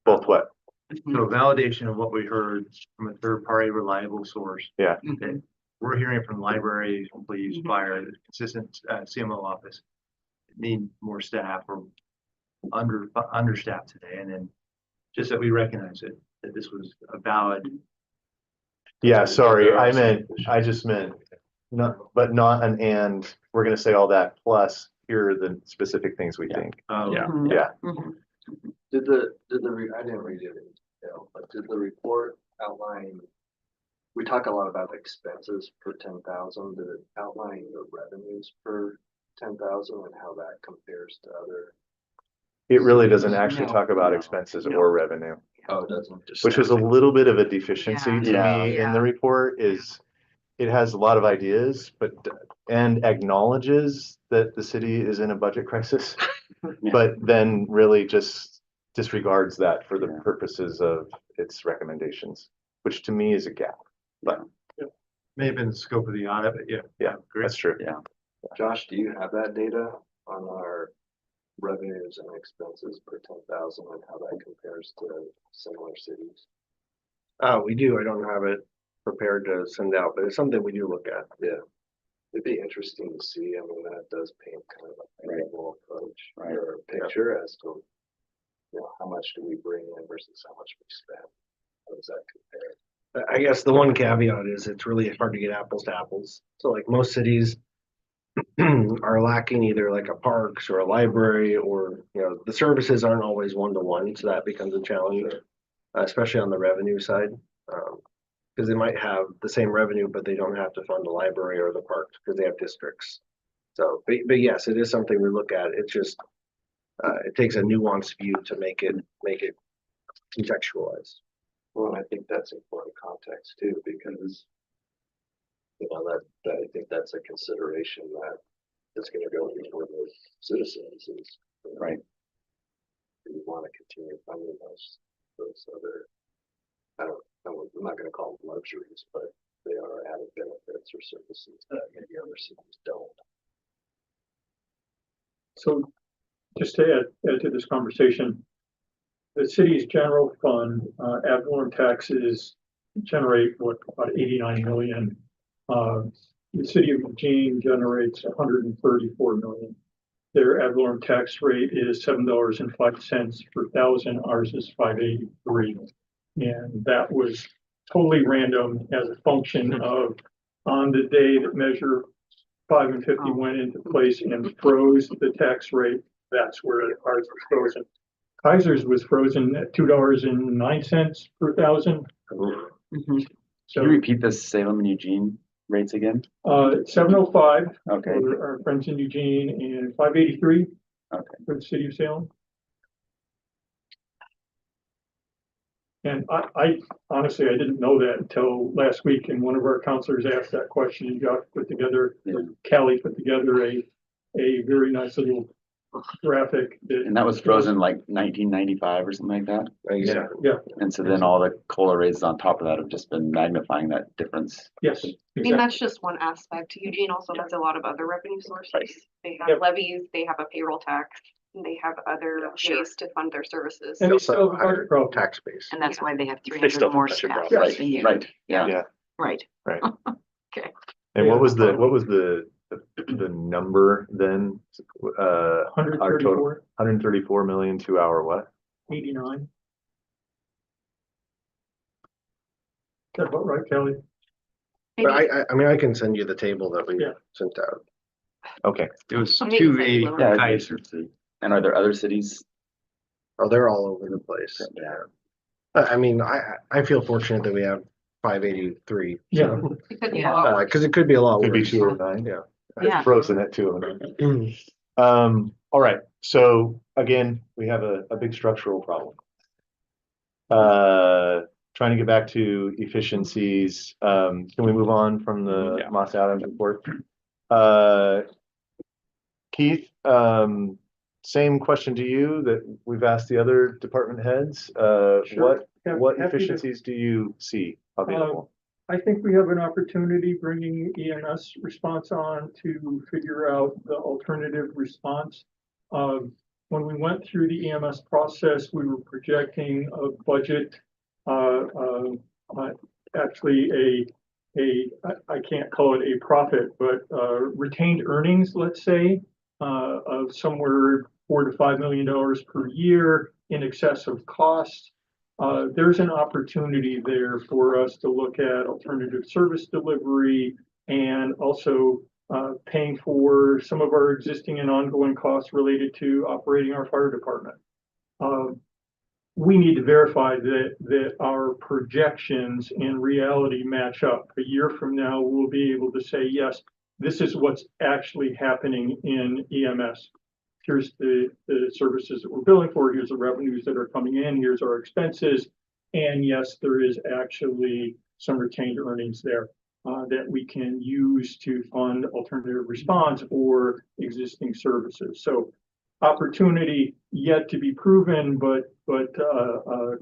A: Both what?
E: So validation of what we heard from a third party reliable source.
A: Yeah.
D: Mhm.
E: We're hearing from libraries, police,
D: Mhm.
E: fire, the consistent CMO office. Need more staff or understaffed today. And then just that we recognize it, that this was a valid.
A: Yeah, sorry,
E: There are
A: I
E: some-
A: just meant, not an and, we're gonna say all that, plus here are the specific things we think.
J: Yeah.
D: Mhm.
A: Yeah.
D: Mhm.
C: I didn't read it in detail, but did the report outline, we talk a lot about expenses per 10,000, did it outline the revenues per 10,000 and how that compares to other?
A: It really doesn't actually
D: No.
A: talk about
C: No.
A: expenses
D: No.
A: or revenue,
C: Oh, it doesn't.
A: which was a little bit of a deficiency to
B: Yeah.
A: me in
D: Yeah.
A: the report is it has a lot of ideas, and acknowledges that the city is in a budget crisis,
B: Yeah.
A: but then really just disregards that for the
B: Yeah.
A: purposes of its recommendations. which to me is a gap. But
E: May have been the scope of the audit, but yeah.
A: yeah, that's true.
B: Yeah.
C: Josh, do you have that data on our revenues and expenses per 10,000 and how that compares to similar cities?
G: We do. I don't have it prepared to send out, but it's something we do look at.
C: Yeah. It'd be interesting to see. I mean, that does paint kind of a favorable approach or a picture as to, how much do we bring in versus how much we spend? How does that compare?
G: I guess the one caveat is it's really hard to get apples to apples. So like most cities are lacking either like a parks or a library or, the services aren't always one-to-one. So that becomes a challenge, especially on the revenue side. Because they might have the same revenue, but they don't have to fund the library or the parks because they have districts. So, but yes, it is something we look at. It's just, it takes a nuanced view to make it contextualized.
C: Well, I think that's important context too, because that I think that's a consideration that is going to go before the citizens is
B: Right.
C: Do we want to continue funding those other, I'm not going to call them luxuries, but they are added benefits or services that maybe other cities don't.
H: So just to add to this conversation, the city's general fund, ad valorem taxes generate about 89 million. The city of Eugene generates 134 million. Their ad valorem tax rate is $7.05 per thousand. Ours is 583. And that was totally random as a function of on the day that Measure 5 and 50 went into place and froze the tax rate. That's where ours was frozen. Kaiser's was frozen at $2.09 per thousand.
D: Mhm.
B: Can you repeat the Salem and Eugene rates again?
H: 705
B: Okay.
H: for our friends in Eugene and 583
B: Okay.
H: for the city of Salem. And I honestly, I didn't know that until last week, and one of our counselors asked that question, and Josh put together, Callie put together a very nice little graphic.
B: And that was frozen like 1995 or something like that.
G: Exactly.
H: Yeah,
B: And so then all the COLA raises on top of that have just been magnifying that difference.
H: yes.
I: I mean,
H: Exactly.
I: that's just one aspect. Eugene also has a lot of other revenue sources.
B: Right.
I: They
H: Yep.
I: have levies, they have a payroll tax, and they have other
D: Sure.
I: ways to fund their services.
H: And
G: They
H: it's still
G: also
H: a
G: have
H: hard problem.
G: tax base.
D: And that's why they have
J: They
D: 300
J: still
D: more
J: have your
D: staff
J: problem.
D: than you.
B: Right.
D: Yeah,
A: Yeah.
D: right.
A: Right.
D: Okay.
A: And
H: Yeah.
A: what was the number then? Our total
H: 134,
A: 134 million to our what?
H: 89. Is that about right, Kelly?
G: But
I: Maybe
G: I mean, I can send you the table that we
H: Yeah.
G: sent out.
A: Okay.
E: It was
I: Maybe
E: 280
I: it's
E: for
B: Yeah.
E: Kaiser.
B: And are there other cities?
G: Oh, they're all over the place.
B: Yeah.
G: I mean, I feel fortunate that we have 583.
H: Yeah.
I: it could be a
D: Yeah.
I: lot worse.
G: Because it could be a lot
A: Could be
G: worse.
A: 209.
G: Yeah.
D: Yeah.
A: Frozen at 209. All right. So again, we have a big structural problem. Trying to get back to efficiencies. Can we move on from the
B: Yeah.
A: Moss Adams report? Keith, same question to you that we've asked the other department heads.
H: Sure.
A: What
H: Happy to-
A: efficiencies do you see available?
H: I think we have an opportunity bringing EMS response on to figure out the alternative response. When we went through the EMS process, we were projecting a budget, actually I can't call it a profit, but retained earnings, let's say, of somewhere $4 to $5 million per year in excess of costs. There's an opportunity there for us to look at alternative service delivery and also paying for some of our existing and ongoing costs related to operating our fire department. We need to verify that our projections and reality match up. A year from now, we'll be able to say, yes, this is what's actually happening in EMS. Here's the services that we're billing for, here's the revenues that are coming in, here's our expenses. And yes, there is actually some retained earnings there that we can use to fund alternative response or existing services. So opportunity yet to be proven, but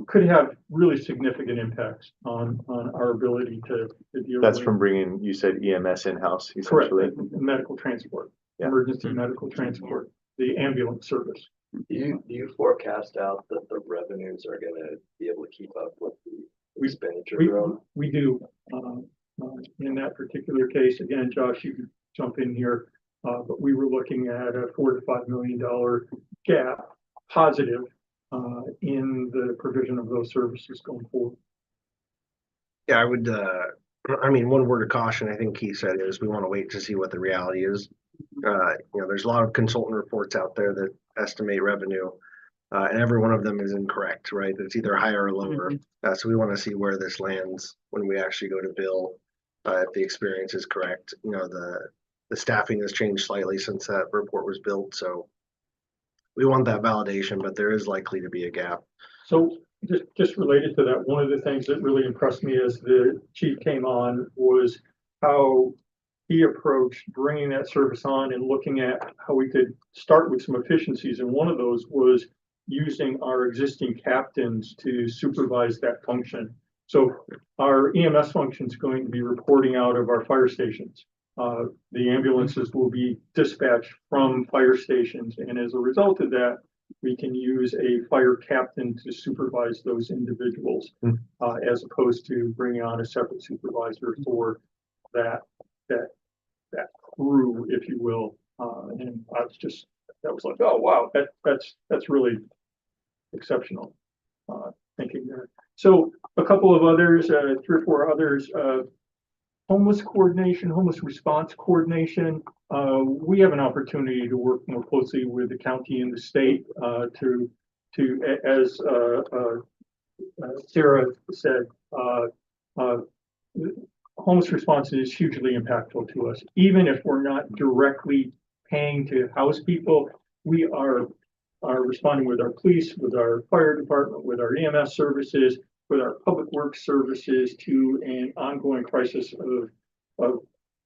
H: could have really significant impacts on our ability to deal
A: That's
H: with.
A: from bringing, you said EMS in-house
H: Correct,
A: essentially.
H: medical transport,
A: Yeah.
H: emergency medical transport, the ambulance service.
C: Do you forecast out that the revenues are gonna be able to keep up with the expenditure
H: We,
C: growth?
H: we do, in that particular case, again, Josh, you can jump in here. But we were looking at a $4 to $5 million gap positive, in the provision of those services going forward.
G: Yeah, I would, I mean, one word of caution, I think Keith said, is we want to wait to see what the reality is. There's a lot of consultant reports out there that estimate revenue, and every one of them is incorrect, right? It's either higher or lower. So we want to see where this lands when we actually go to bill, if the experience is correct. The staffing has changed slightly since that report was built, so we want that validation, but there is likely to be a gap.
H: So just related to that, one of the things that really impressed me as the chief came on was how he approached bringing that service on and looking at how we could start with some efficiencies. And one of those was using our existing captains to supervise that function. So our EMS function is going to be reporting out of our fire stations. The ambulances will be dispatched from fire stations. And as a result of that, we can use a fire captain to supervise those individuals, as opposed to bringing on a separate supervisor for that crew, if you will. And that was like, oh, wow, that's really exceptional thinking there. So a couple of others, 3 or 4 others, homeless coordination, homeless response coordination. We have an opportunity to work more closely with the county and the state as Sarah said, homeless response is hugely impactful to us. Even if we're not directly paying to house people, we are responding with our police, with our fire department, with our EMS services, with our public works services to an ongoing crisis of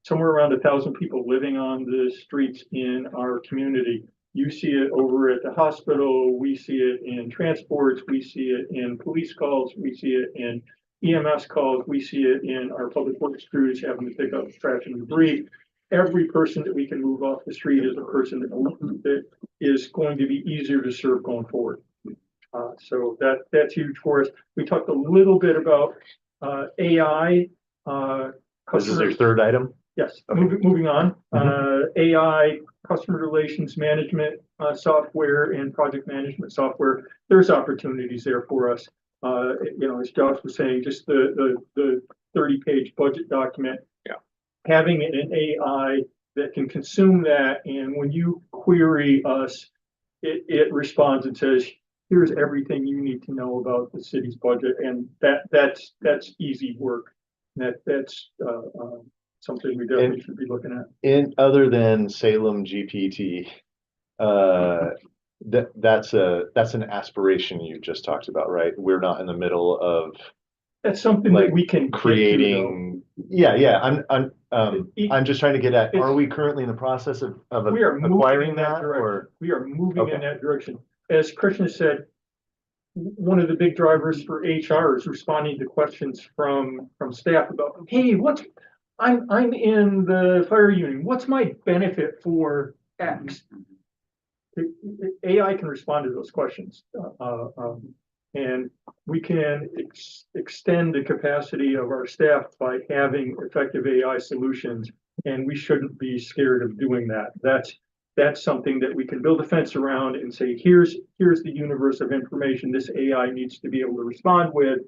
H: somewhere around 1,000 people living on the streets in our community. You see it over at the hospital, we see it in transports, we see it in police calls, we see it in EMS calls, we see it in our public works crews having to pick up trash and debris. Every person that we can move off the street is a person that is going to be easier to serve going forward. So that's huge for us. We talked a little bit about AI.
A: This is your third item?
H: Yes, moving on. AI, customer relations management software and project management software. There's opportunities there for us. As Josh was saying, just the 30-page budget document.
A: Yeah.
H: Having an AI that can consume that, and when you query us, it responds and says, here's everything you need to know about the city's budget, and that's easy work. That's something we definitely should be looking at.
A: Other than Salem GPT, that's an aspiration you just talked about, right? We're not in the middle of
H: That's something that we can
A: creating. I'm just trying to get at, are we currently in the process of
H: we are
A: acquiring
H: moving in
A: that, or?
H: We are moving
A: Okay.
H: in that direction. As Krishna said, one of the big drivers for HR is responding to questions from staff about, hey, I'm in the fire union. What's my benefit for X? AI can respond to those questions. And we can extend the capacity of our staff by having effective AI solutions. And we shouldn't be scared of doing that. That's something that we can build a fence around and say, here's the universe of information this AI needs to be able to respond with,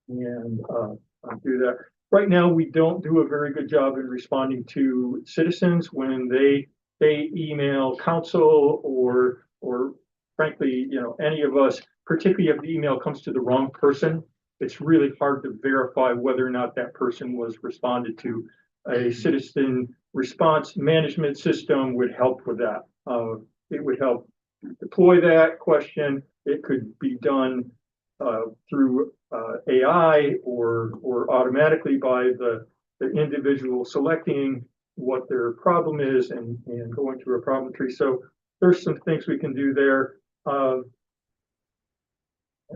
H: and do that. Right now, we don't do a very good job in responding to citizens when they email council or frankly, any of us, particularly if the email comes to the wrong person. It's really hard to verify whether or not that person was responded to. A citizen response management system would help with that. It would help deploy that question. It could be done through AI or automatically by the individual selecting what their problem is and going through a problem tree. So there's some things we can do there. Can't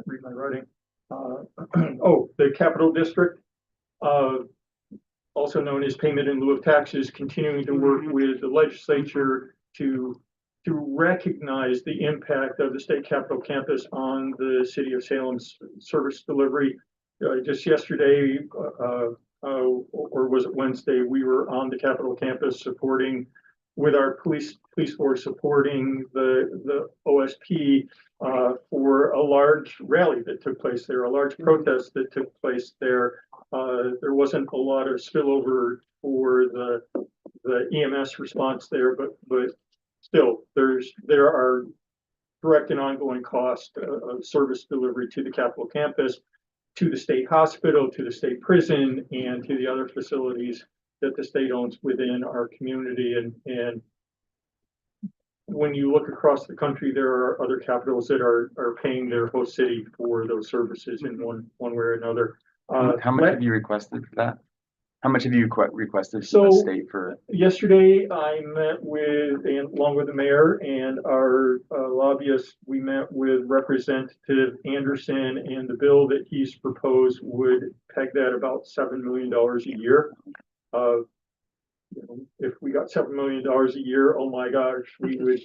H: read my writing. Oh, the Capital District, also known as payment in lieu of taxes, continuing to work with the legislature to recognize the impact of the state capitol campus on the city of Salem's service delivery. Just yesterday, or was it Wednesday, we were on the Capitol campus supporting with our police force supporting the OSP for a large rally that took place there, a large protest that took place there. There wasn't a lot of spillover for the EMS response there, but still there are direct and ongoing costs of service delivery to the Capitol campus, to the state hospital, to the state prison, and to the other facilities that the state owns within our community. And when you look across the country, there are other capitals that are paying their host city for those services in one way or another.
B: How much have you requested for that? How much have you requested
H: So-
B: from the state for?
H: Yesterday, I met with, and along with the mayor and our lobbyists, we met with Representative Anderson, and the bill that he's proposed would peg that about $7 million a year. If we got $7 million a year, oh my gosh, we would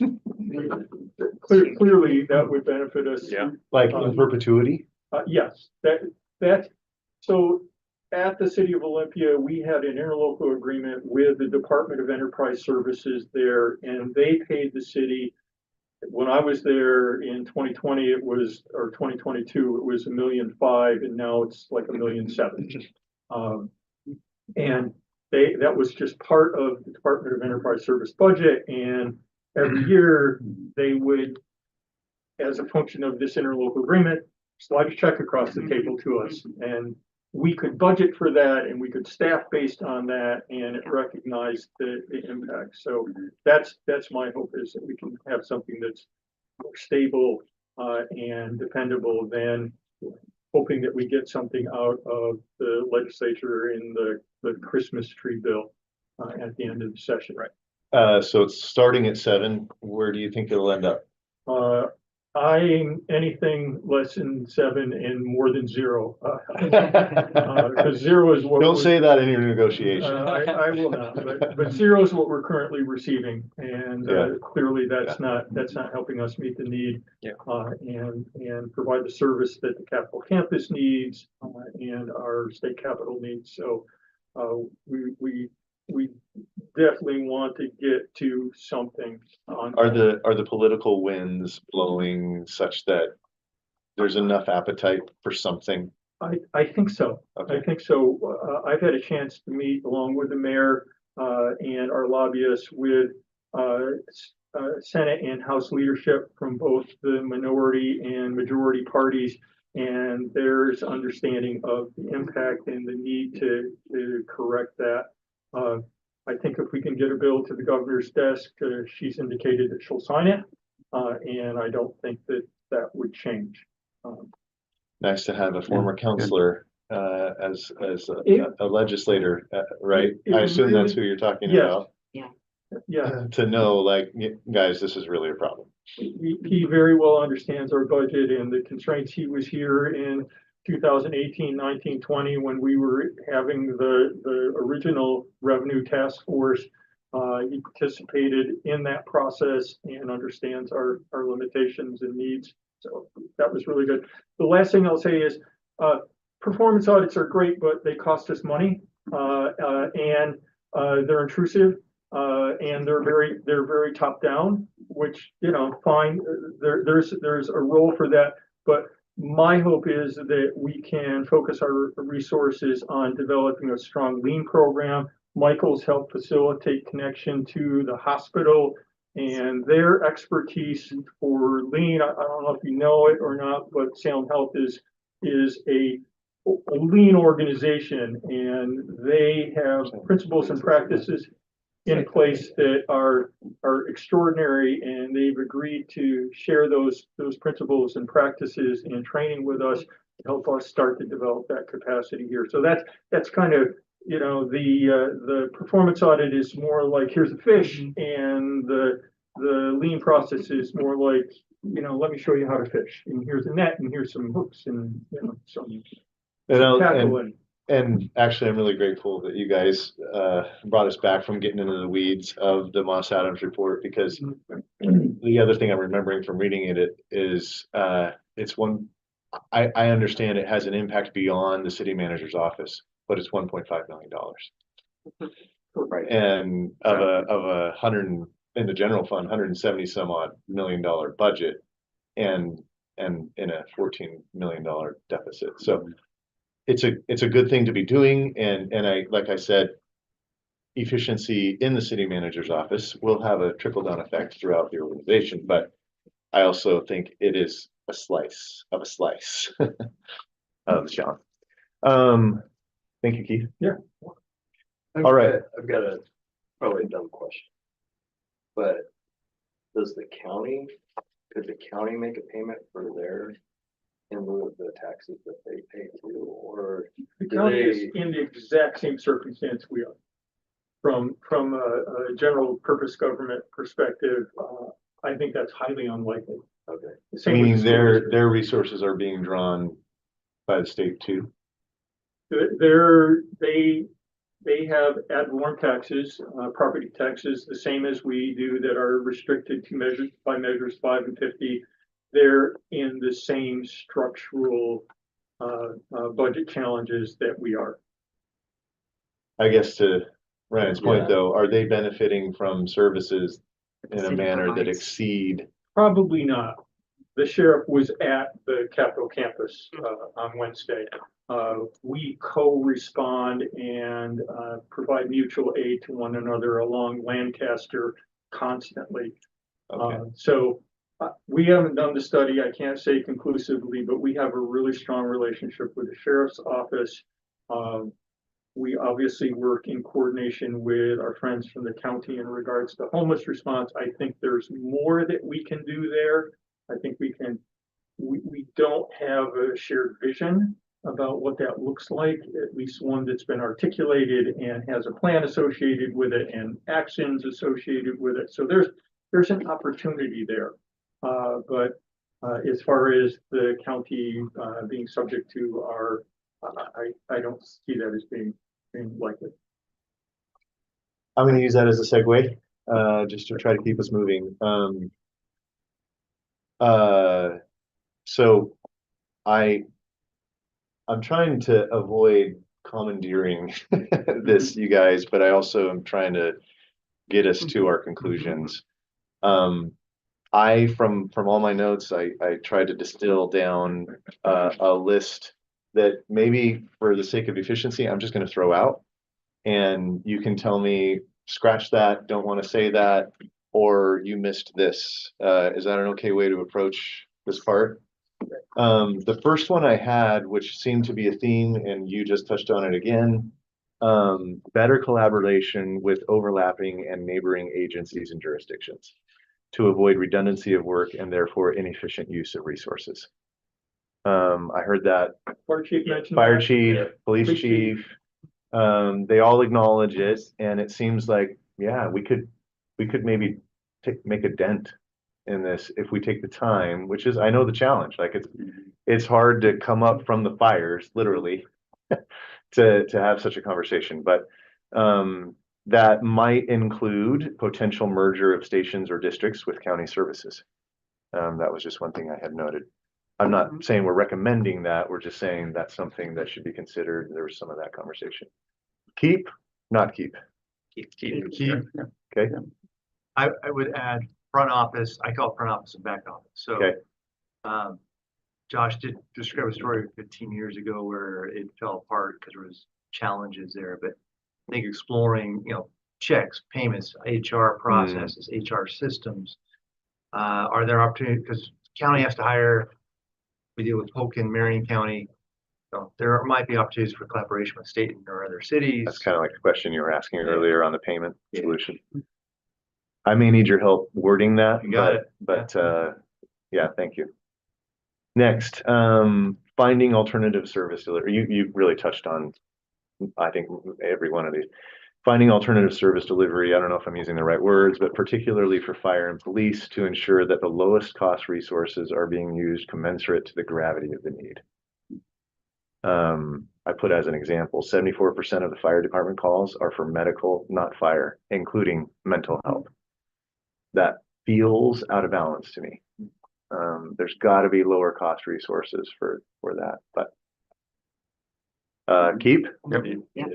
H: clearly that would benefit us.
J: Yeah.
A: Like in perpetuity?
H: Yes, so at the city of Olympia, we had an interlocal agreement with the Department of Enterprise Services there, and they paid the city. When I was there in 2020, it was, or 2022, it was $1.5 million, and now it's like $1.7 million. And that was just part of the Department of Enterprise Service budget, and every year they would, as a function of this interlocal agreement, slide a check across the table to us, and we could budget for that, and we could staff based on that, and it recognized the impact. So that's my hope, is that we can have something that's more stable and dependable than hoping that we get something out of the legislature in the Christmas tree bill at the end of the session.
A: Right. So it's starting at 7. Where do you think it'll end up?
H: I'm anything less than 7 and more than 0. Because 0 is what.
A: Don't say that in your negotiation.
H: I will not, but 0 is what we're currently receiving, and clearly that's not helping us meet the need.
J: Yeah.
H: And provide the service that the Capitol campus needs and our state capital needs. So we definitely want to get to something on.
A: Are the political winds blowing such that there's enough appetite for something?
H: I think so.
A: Okay.
H: I think so. I've had a chance to meet along with the mayor and our lobbyists with Senate and House leadership from both the minority and majority parties, and there's understanding of the impact and the need to correct that. I think if we can get a bill to the governor's desk, she's indicated that she'll sign it, and I don't think that would change.
A: Nice to have a former counselor as a legislator, right? I assume that's who you're talking about.
H: Yeah,
A: To know, like, guys, this is really a problem.
H: he very well understands our budget and the constraints. He was here in 2018, 19, 20, when we were having the original revenue task force. He participated in that process and understands our limitations and needs. So that was really good. The last thing I'll say is performance audits are great, but they cost us money and they're intrusive. And they're very top down, which, fine. There's a role for that, but my hope is that we can focus our resources on developing a strong lean program. Michael's helped facilitate connection to the hospital and their expertise for lean. I don't know if you know it or not, but Salem Health is a lean organization, and they have principles and practices in place that are extraordinary, and they've agreed to share those principles and practices and training with us to help us start to develop that capacity here. So that's kind of, the performance audit is more like, here's a fish, and the the lean process is more like, let me show you how to fish, and here's a net, and here's some hooks, and, some tackle,
A: And actually, I'm really grateful that you guys brought us back from getting into the weeds of the Moss Adams report, because the other thing I'm remembering from reading it is it's one, I understand it has an impact beyond the city manager's office, but it's $1.5 million.
C: Right.
A: And of a in the general fund, $170 some odd million budget, and in a $14 million deficit. So it's a good thing to be doing. And like I said, efficiency in the city manager's office will have a trickle down effect throughout the organization. But I also think it is a slice of John. Thank you, Keith.
H: Yeah.
A: All right.
C: I've got a probably a dumb question. But could the county make a payment for their, in lieu of the taxes that they pay too, or?
H: The county is in the exact same circumstance we are. From a general purpose government perspective, I think that's highly unlikely.
C: Okay.
H: Same with
A: Meaning
H: the school
A: their
H: district.
A: resources are being drawn by the state too.
H: They have ad valorem taxes, property taxes, the same as we do, that are restricted to measures 5 and 50. They're in the same structural budget challenges that we are.
A: I guess to Ryan's point
C: Yeah.
A: though, are they benefiting from services in a
D: City
A: manner that
D: provides.
A: exceed?
H: Probably not. The sheriff was at the Capitol campus on Wednesday. We co-respond and provide mutual aid to one another along Lancaster constantly.
A: Okay.
H: So we haven't done the study. I can't say conclusively, but we have a really strong relationship with the sheriff's office. We obviously work in coordination with our friends from the county in regards to homeless response. I think there's more that we can do there. I think we don't have a shared vision about what that looks like, at least one that's been articulated and has a plan associated with it and actions associated with it. So there's an opportunity there. But as far as the county being subject to our, I don't see that as being likely.
A: I'm going to use that as a segue, just to try to keep us moving. So I'm trying to avoid commandeering this, you guys, but I also am trying to get us to our conclusions. From all my notes, I tried to distill down a list that maybe for the sake of efficiency, I'm just going to throw out, and you can tell me, scratch that, don't want to say that, or you missed this. Is that an okay way to approach this part? The first one I had, which seemed to be a theme, and you just touched on it again, better collaboration with overlapping and neighboring agencies and jurisdictions to avoid redundancy of work and therefore inefficient use of resources. I heard that
H: Fire chief mentioned
A: fire
H: that.
A: chief, police
H: Police chief.
A: chief, they all acknowledge it, and it seems like, yeah, we could maybe make a dent in this if we take the time, which is, I know the challenge, like it's hard to come up from the fires, literally, to have such a conversation, but that might include potential merger of stations or districts with county services. That was just one thing I had noted. I'm not saying we're recommending that, we're just saying that's something that should be considered. There was some of that conversation. Keep, not keep.
E: Keep.
A: Okay.
E: I would add front office, I call it front office and back office. So,
A: Okay.
E: Josh did describe a story 15 years ago where it fell apart because there was challenges there, but I think exploring, checks, payments, HR processes, HR systems, are there opportunities, because county has to hire, we deal with Polk and Marion County. So there might be opportunities for collaboration with state or other cities.
A: That's kind of like the question you were asking earlier on the payment solution. I may need your help wording that.
E: You got it.
A: But yeah, thank you. Next, finding alternative service delivery. You really touched on, I think, every one of these. Finding alternative service delivery, I don't know if I'm using the right words, but particularly for fire and police to ensure that the lowest cost resources are being used commensurate to the gravity of the need. I put as an example, 74% of the fire department calls are for medical, not fire, including mental health. That feels out of balance to me. There's got to be lower cost resources for that, but keep.
D: Yeah.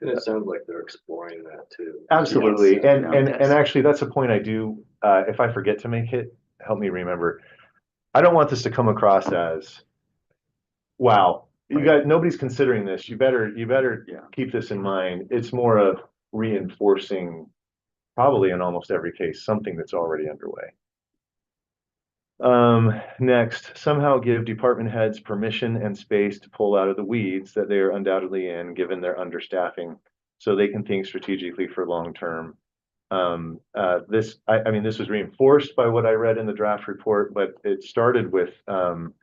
C: And it sounds like they're exploring that too.
A: Absolutely.
D: Yes.
A: And
D: Yes.
A: actually that's a point I do, if I forget to make it, help me remember. I don't want this to come across as, wow, you guys, nobody's considering this. You better keep this in mind. It's more of reinforcing, probably in almost every case, something that's already underway. Next, somehow give department heads permission and space to pull out of the weeds that they are undoubtedly in, given their understaffing, so they can think strategically for long term. This was reinforced by what I read in the draft report, but it started with Fire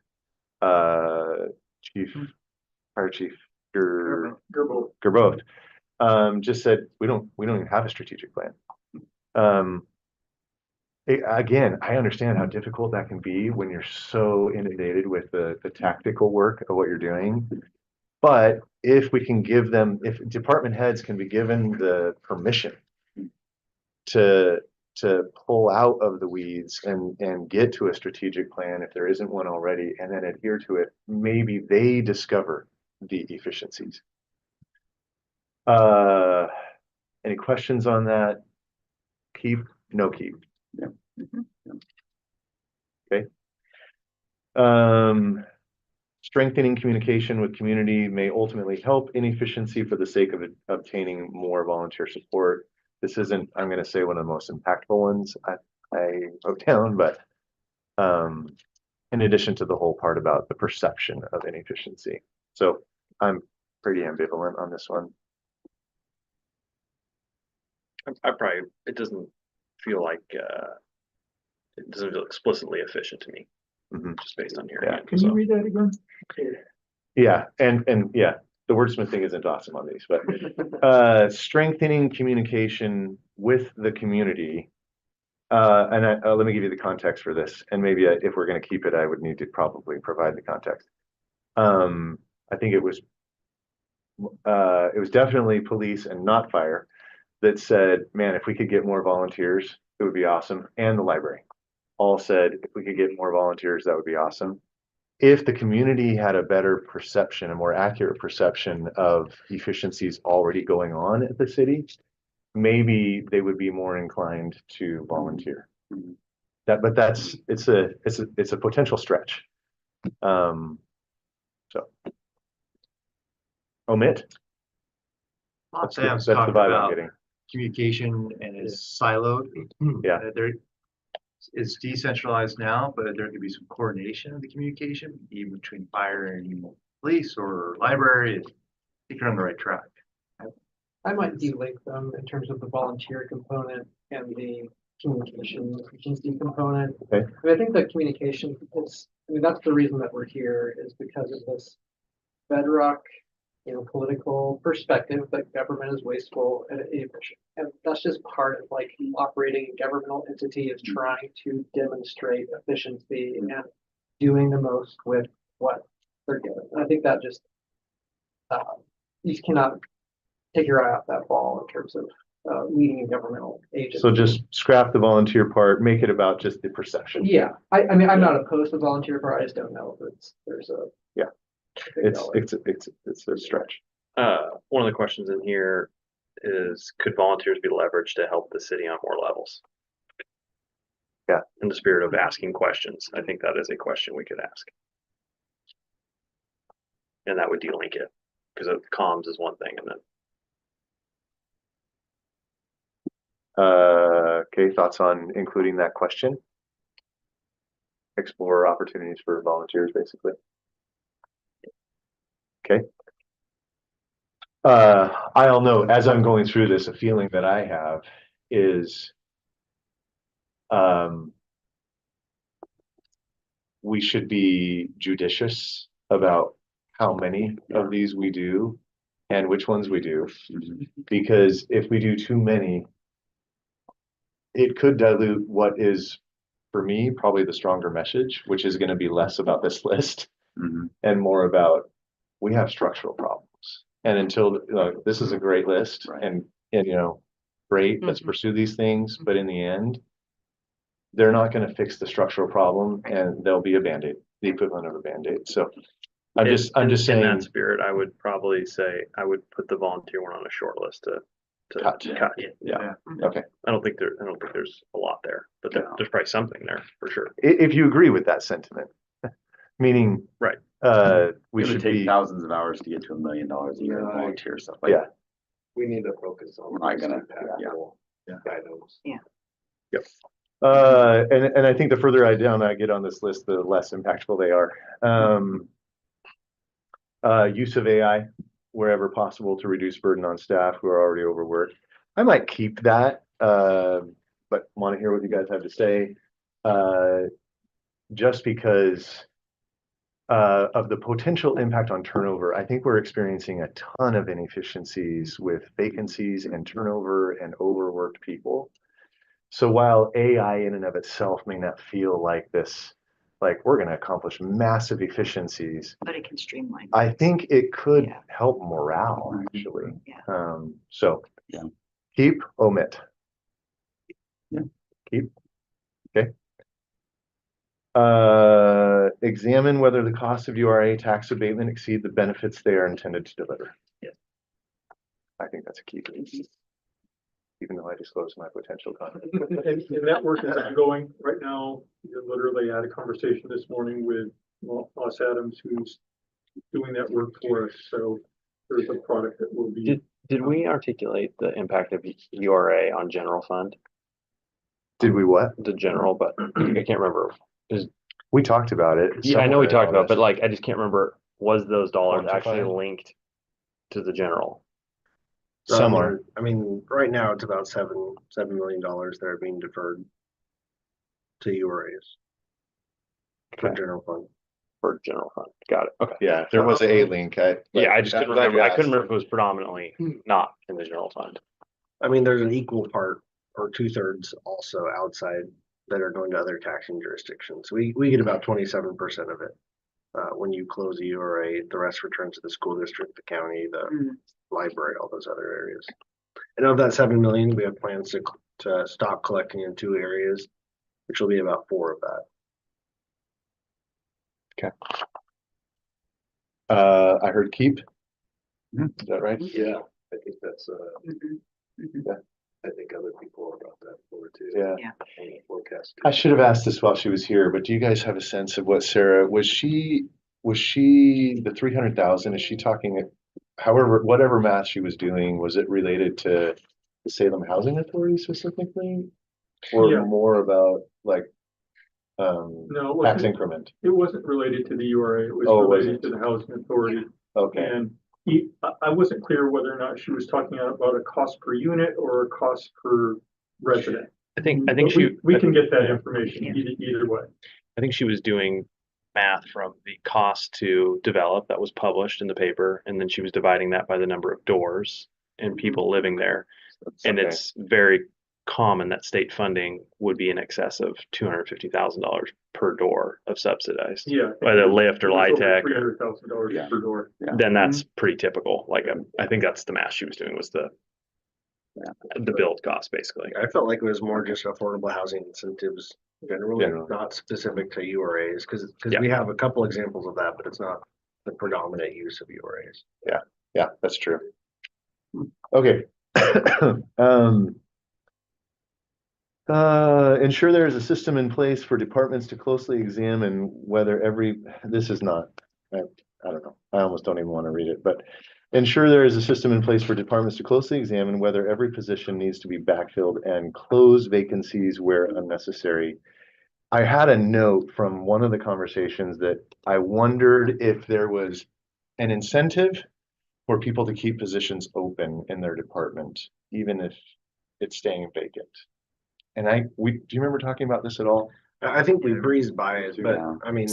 A: Chief Gerboth. Just said we don't even have a strategic plan. Again, I understand how difficult that can be when you're so inundated with the tactical work of what you're doing. But if we can give them, if department heads can be given the permission to pull out of the weeds and get to a strategic plan if there isn't one already, and then adhere to it, maybe they discover the efficiencies. Any questions on that? Keep, no keep. Okay. Strengthening communication with community may ultimately help in efficiency for the sake of obtaining more volunteer support. This isn't, I'm going to say, one of the most impactful ones I wrote down, but in addition to the whole part about the perception of inefficiency. So I'm pretty ambivalent on this one.
J: It doesn't feel like, it doesn't feel explicitly efficient to me, just based on hearing it.
H: Can you read that again?
A: Yeah, and yeah, the wordsmithing isn't awesome on these, but strengthening communication with the community. And let me give you the context for this, and maybe if we're going to keep it, I would need to probably provide the context. I think it was definitely police and not fire that said, man, if we could get more volunteers, it would be awesome. And the library all said, if we could get more volunteers, that would be awesome. If the community had a better perception, a more accurate perception of efficiencies already going on at the city, maybe they would be more inclined to volunteer. But it's a potential stretch. So omit. That's the vibe I'm getting.
E: Communication and is siloed.
A: Yeah.
E: There is decentralized now, but there could be some coordination of the communication, even between fire and police or library. I think you're on the right track.
K: I might delink them in terms of the volunteer component and the communication efficiency component.
A: Okay.
K: I mean, I think that communication is, I mean, that's the reason that we're here, is because of this bedrock, political perspective that government is wasteful and inefficient. And that's just part of like operating a governmental entity is trying to demonstrate efficiency and doing the most with what they're given. And I think that just, you cannot take your eye off that ball in terms of leading a governmental agency.
A: So just scrap the volunteer part, make it about just the perception.
K: Yeah, I mean, I'm not opposed to volunteer part. I just don't know if there's a
A: It's a stretch.
J: One of the questions in here is, could volunteers be leveraged to help the city on more levels?
A: Yeah.
J: In the spirit of asking questions, I think that is a question we could ask. And that would delink it, because comms is one thing, and then.
A: Okay, thoughts on including that question? Explore opportunities for volunteers, basically. Okay. I'll note, as I'm going through this, a feeling that I have is we should be judicious about how many of these we do and which ones we do.
B: Mhm.
A: Because if we do too many, it could dilute what is, for me, probably the stronger message, which is going to be less about this list
B: Mhm.
A: and more about, we have structural problems. And until, this is a great list
B: Right.
A: and, great, let's
D: Mhm.
A: pursue these things, but in the end, they're not going to fix the structural problem and they'll be a Band-Aid, the equivalent of a Band-Aid. So I'm just
J: In
A: saying,
J: that spirit, I would probably say I would put the volunteer one on a short list to
A: Cut.
J: cut.
A: yeah, okay.
J: I don't think there's a lot there, but
B: No.
J: there's probably something there for sure.
A: If you agree with that sentiment, meaning,
J: Right.
A: we
B: It
A: should
B: would take
A: be,
B: thousands of hours to get to $1 million a year in
C: No, I-
B: volunteer stuff like
A: Yeah.
B: that.
C: We need to focus on.
B: We're not gonna-
C: most impactful items.
A: and I think the further down I get on this list, the less impactful they are. Use of AI wherever possible to reduce burden on staff who are already overworked. I might keep that, but want to hear what you guys have to say. Just because of the potential impact on turnover, I think we're experiencing a ton of inefficiencies with vacancies and turnover and overworked people. So while AI in and of itself may not feel like this, like we're going to accomplish massive efficiencies,
D: But it can streamline.
A: I think it could
D: Yeah.
A: help morale actually.
D: Yeah.
A: So
B: Yeah.
A: keep, omit.
B: Yeah.
A: Keep. Okay. Examine whether the cost of URA tax abatement exceed the benefits they are intended to deliver.
J: Yes.
A: I think that's a key. Even though I disclosed my potential conflict.
H: And that work is ongoing right now. You literally had a conversation this morning with Ross Adams, who's doing that work for us. So there's a product that will be.
J: Did we articulate the impact of URA on general fund?
A: Did we what?
J: The general, but I can't remember.
A: We talked about it.
J: Yeah, I know we
A: somewhere in
J: talked
A: all
J: about,
A: this.
J: but like, I just can't remember, was those dollars actually
A: Quantified?
J: linked to the general?
A: Some are.
G: I mean, right now it's about $7 million that are being deferred to URAs for
J: Okay.
G: general fund.
J: For general fund. Got it. Okay.
A: Yeah, there was a link.
J: Yeah, I just couldn't
A: I'm glad
J: remember.
A: you
J: I couldn't
A: asked.
J: remember if it was predominantly not in the general fund.
G: I mean, there's an equal part or 2/3 also outside that are going to other taxing jurisdictions. We get about 27% of it. When you close a URA, the rest returns to the school district, the county, the
D: Mm.
G: library, all those other areas. And of that 7 million, we have plans to stop collecting in 2 areas, which will be about 4 of that.
A: I heard keep.
B: Mhm.
A: Is that right?
C: Yeah, I think that's,
D: Mhm. Mhm.
C: I think other people are about that for too.
A: Yeah.
D: Yeah.
C: On the forecast.
A: I should have asked this while she was here, but do you guys have a sense of what Sarah, was she the 300,000, is she talking, however, whatever math she was doing, was it related to the Salem Housing Authority specifically? Or
H: Yeah.
A: more about like,
H: No, it
A: tax
H: wasn't,
A: increment?
H: it wasn't related to the URA. It was
A: Oh, it
H: related
A: wasn't.
H: to the housing authority.
A: Okay,
H: And I wasn't clear whether or not she was talking about a cost per unit or a cost per resident.
J: I think
H: But
J: she.
H: we can get that information
D: Yeah.
H: either way.
J: I think she was doing math from the cost to develop that was published in the paper, and then she was dividing that by the number of doors and people living there. And
A: okay.
J: it's very common that state funding would be in excess of $250,000 per door of subsidized.
H: Yeah.
J: Whether Lyft or LIHTC,
H: $300,000
B: Yeah.
H: per door.
J: then that's pretty typical. Like, I think that's the math she was doing was the build cost basically.
G: I felt like it was more just affordable housing incentives generally,
A: Generally.
G: not specific to URAs, because
J: Yeah.
G: we have a couple examples of that, but it's not the predominant use of URAs.
A: Yeah, that's true. Okay. Ensure there is a system in place for departments to closely examine whether this is not, I don't know, I almost don't even want to read it, but ensure there is a system in place for departments to closely examine whether every position needs to be backfilled and close vacancies where unnecessary. I had a note from one of the conversations that I wondered if there was an incentive for people to keep positions open in their department, even if it's staying vacant. And do you remember talking about this at all?
G: I think we breezed by it, but
B: Yeah.
G: I mean,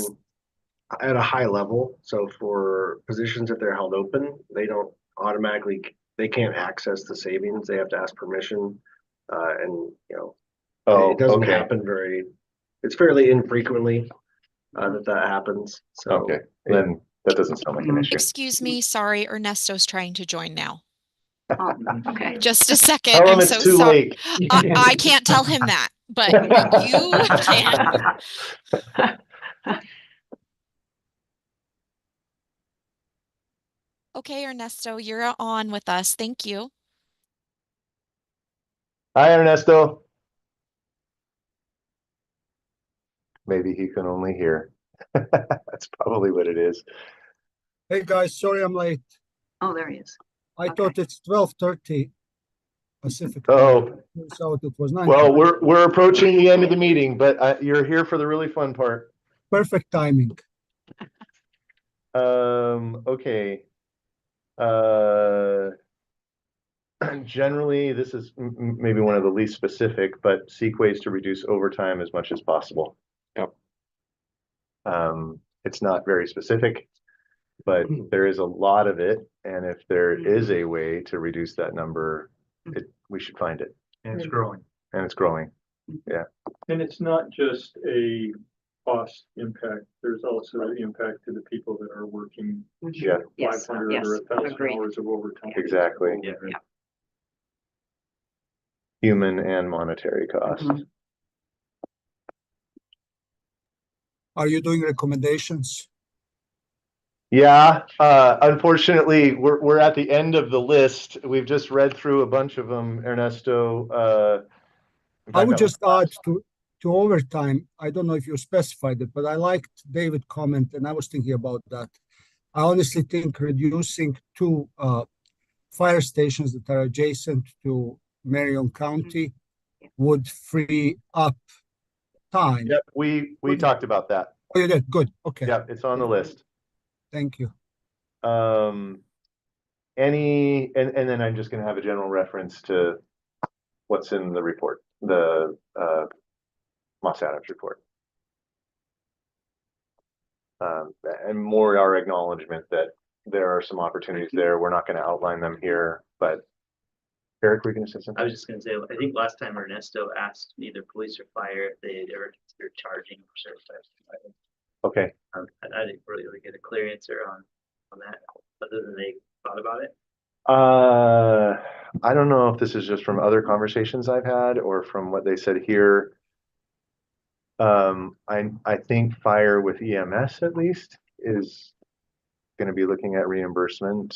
G: at a high level, so for positions that they're held open, they don't automatically, they can't access the savings. They have to ask permission. And, you know,
A: Oh,
G: it doesn't
A: okay,
G: happen it's fairly infrequently that happens. So
A: okay, then that doesn't sound like an issue.
L: Excuse me, sorry, Ernesto's trying to join now.
D: Oh, okay.
L: Just a second.
A: Tell him
L: I'm
A: it's
L: so
A: too
L: sorry.
A: late.
L: I can't tell him that, but you can. Okay, Ernesto, you're on with us. Thank you.
A: Hi, Ernesto. Maybe he can only hear. That's probably what it is.
M: Hey guys, sorry I'm late.
D: Oh, there he is.
M: I
D: Okay.
M: thought it's 12:30 Pacific.
A: Oh,
M: So it was 9.
A: well, we're approaching the end of the meeting, but you're here for the really fun part.
M: Perfect timing.
A: Okay. Generally, this is maybe one of the least specific, but seek ways to reduce overtime as much as possible.
J: Yep.
A: It's not very specific, but there is a lot of it, and if there is a way to reduce that number, we should find it,
E: And it's growing.
A: and it's growing.
H: And it's not just a cost impact, there's also the impact to the people that are working
A: Yeah,
D: Yes,
H: 500
D: yes,
H: or 1,000
D: agreed.
H: hours of overtime.
A: exactly.
E: Yeah.
A: Human and monetary cost.
D: Mhm.
M: Are you doing recommendations?
A: Yeah, unfortunately, we're at the end of the list. We've just read through a bunch of them, Ernesto. In
M: I
A: fact,
M: would
A: that was
M: just add to overtime. I don't know if you specified it, but I liked David's comment, and I was thinking about that. I honestly think reducing two fire stations that are adjacent to Marion County would free up time.
A: Yep, we talked about that.
M: Oh, you did? Good. Okay.
A: Yeah, it's on the list.
M: Thank you.
A: And then I'm just gonna have a general reference to what's in the report, the Moss Adams report. And more our acknowledgement that there are some opportunities there. We're not gonna outline them here, but Eric, were you gonna say
N: I
A: something?
N: was just gonna say, I think last time Ernesto asked either police or fire if they had ever considered charging for certain types of items.
A: Okay,
N: I didn't really get a clear answer on that, other than they thought about it.
A: I don't know if this is just from other conversations I've had or from what they said here. I think fire with EMS at least is gonna be looking at reimbursement.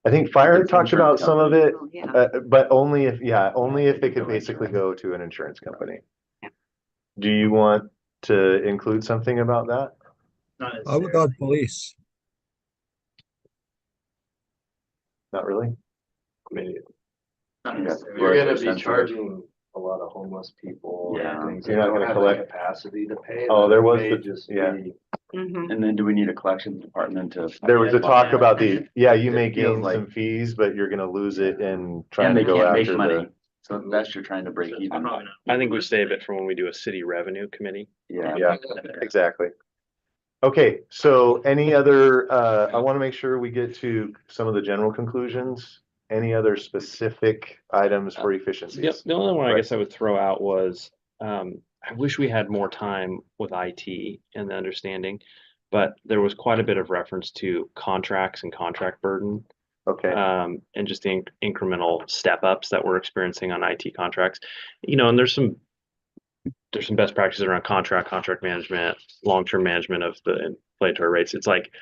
A: I think fire
B: It's
A: talked about
B: insurance
A: some of it,
D: Oh, yeah.
A: but only if they could basically go to an insurance company.
D: Yeah.
A: Do you want to include something about that?
N: Not
M: I would
N: necessarily.
M: add police.
A: Not really?
N: Not
B: Yeah.
N: necessarily.
C: You're gonna be
B: Sensitive.
C: charging a lot of homeless people. and
B: Yeah.
C: things
A: You're
C: that
A: not
C: don't
A: gonna
C: have the
A: collect-
C: Capacity to pay.
A: Oh,
C: them.
A: there
C: It
A: was
C: may
A: the-
C: just
A: yeah.
C: be-
D: Mhm.
B: And then do we need a collections department to?
A: There was a talk about you may
B: It feels
A: gain
B: like-
A: some fees, but you're gonna lose it in trying
B: And
A: to
B: they
A: go
B: can't make
A: after
B: money.
A: the.
B: So that's you're trying to break even.
N: Probably not.
J: I think we save it for when we do a city revenue committee.
B: Yeah.
A: Yeah, exactly. Okay, so any other, I want to make sure we get to some of the general conclusions. Any other specific items for
J: Yep,
A: efficiencies?
J: the only one I
A: Right.
J: guess I would throw out was, I wish we had more time with IT and the understanding, but there was quite a bit of reference to contracts and contract burden.
A: Okay,
J: And just the incremental step ups that we're experiencing on IT contracts. And there's some best practices around contract management, long-term management of the inflationary rates. It's like,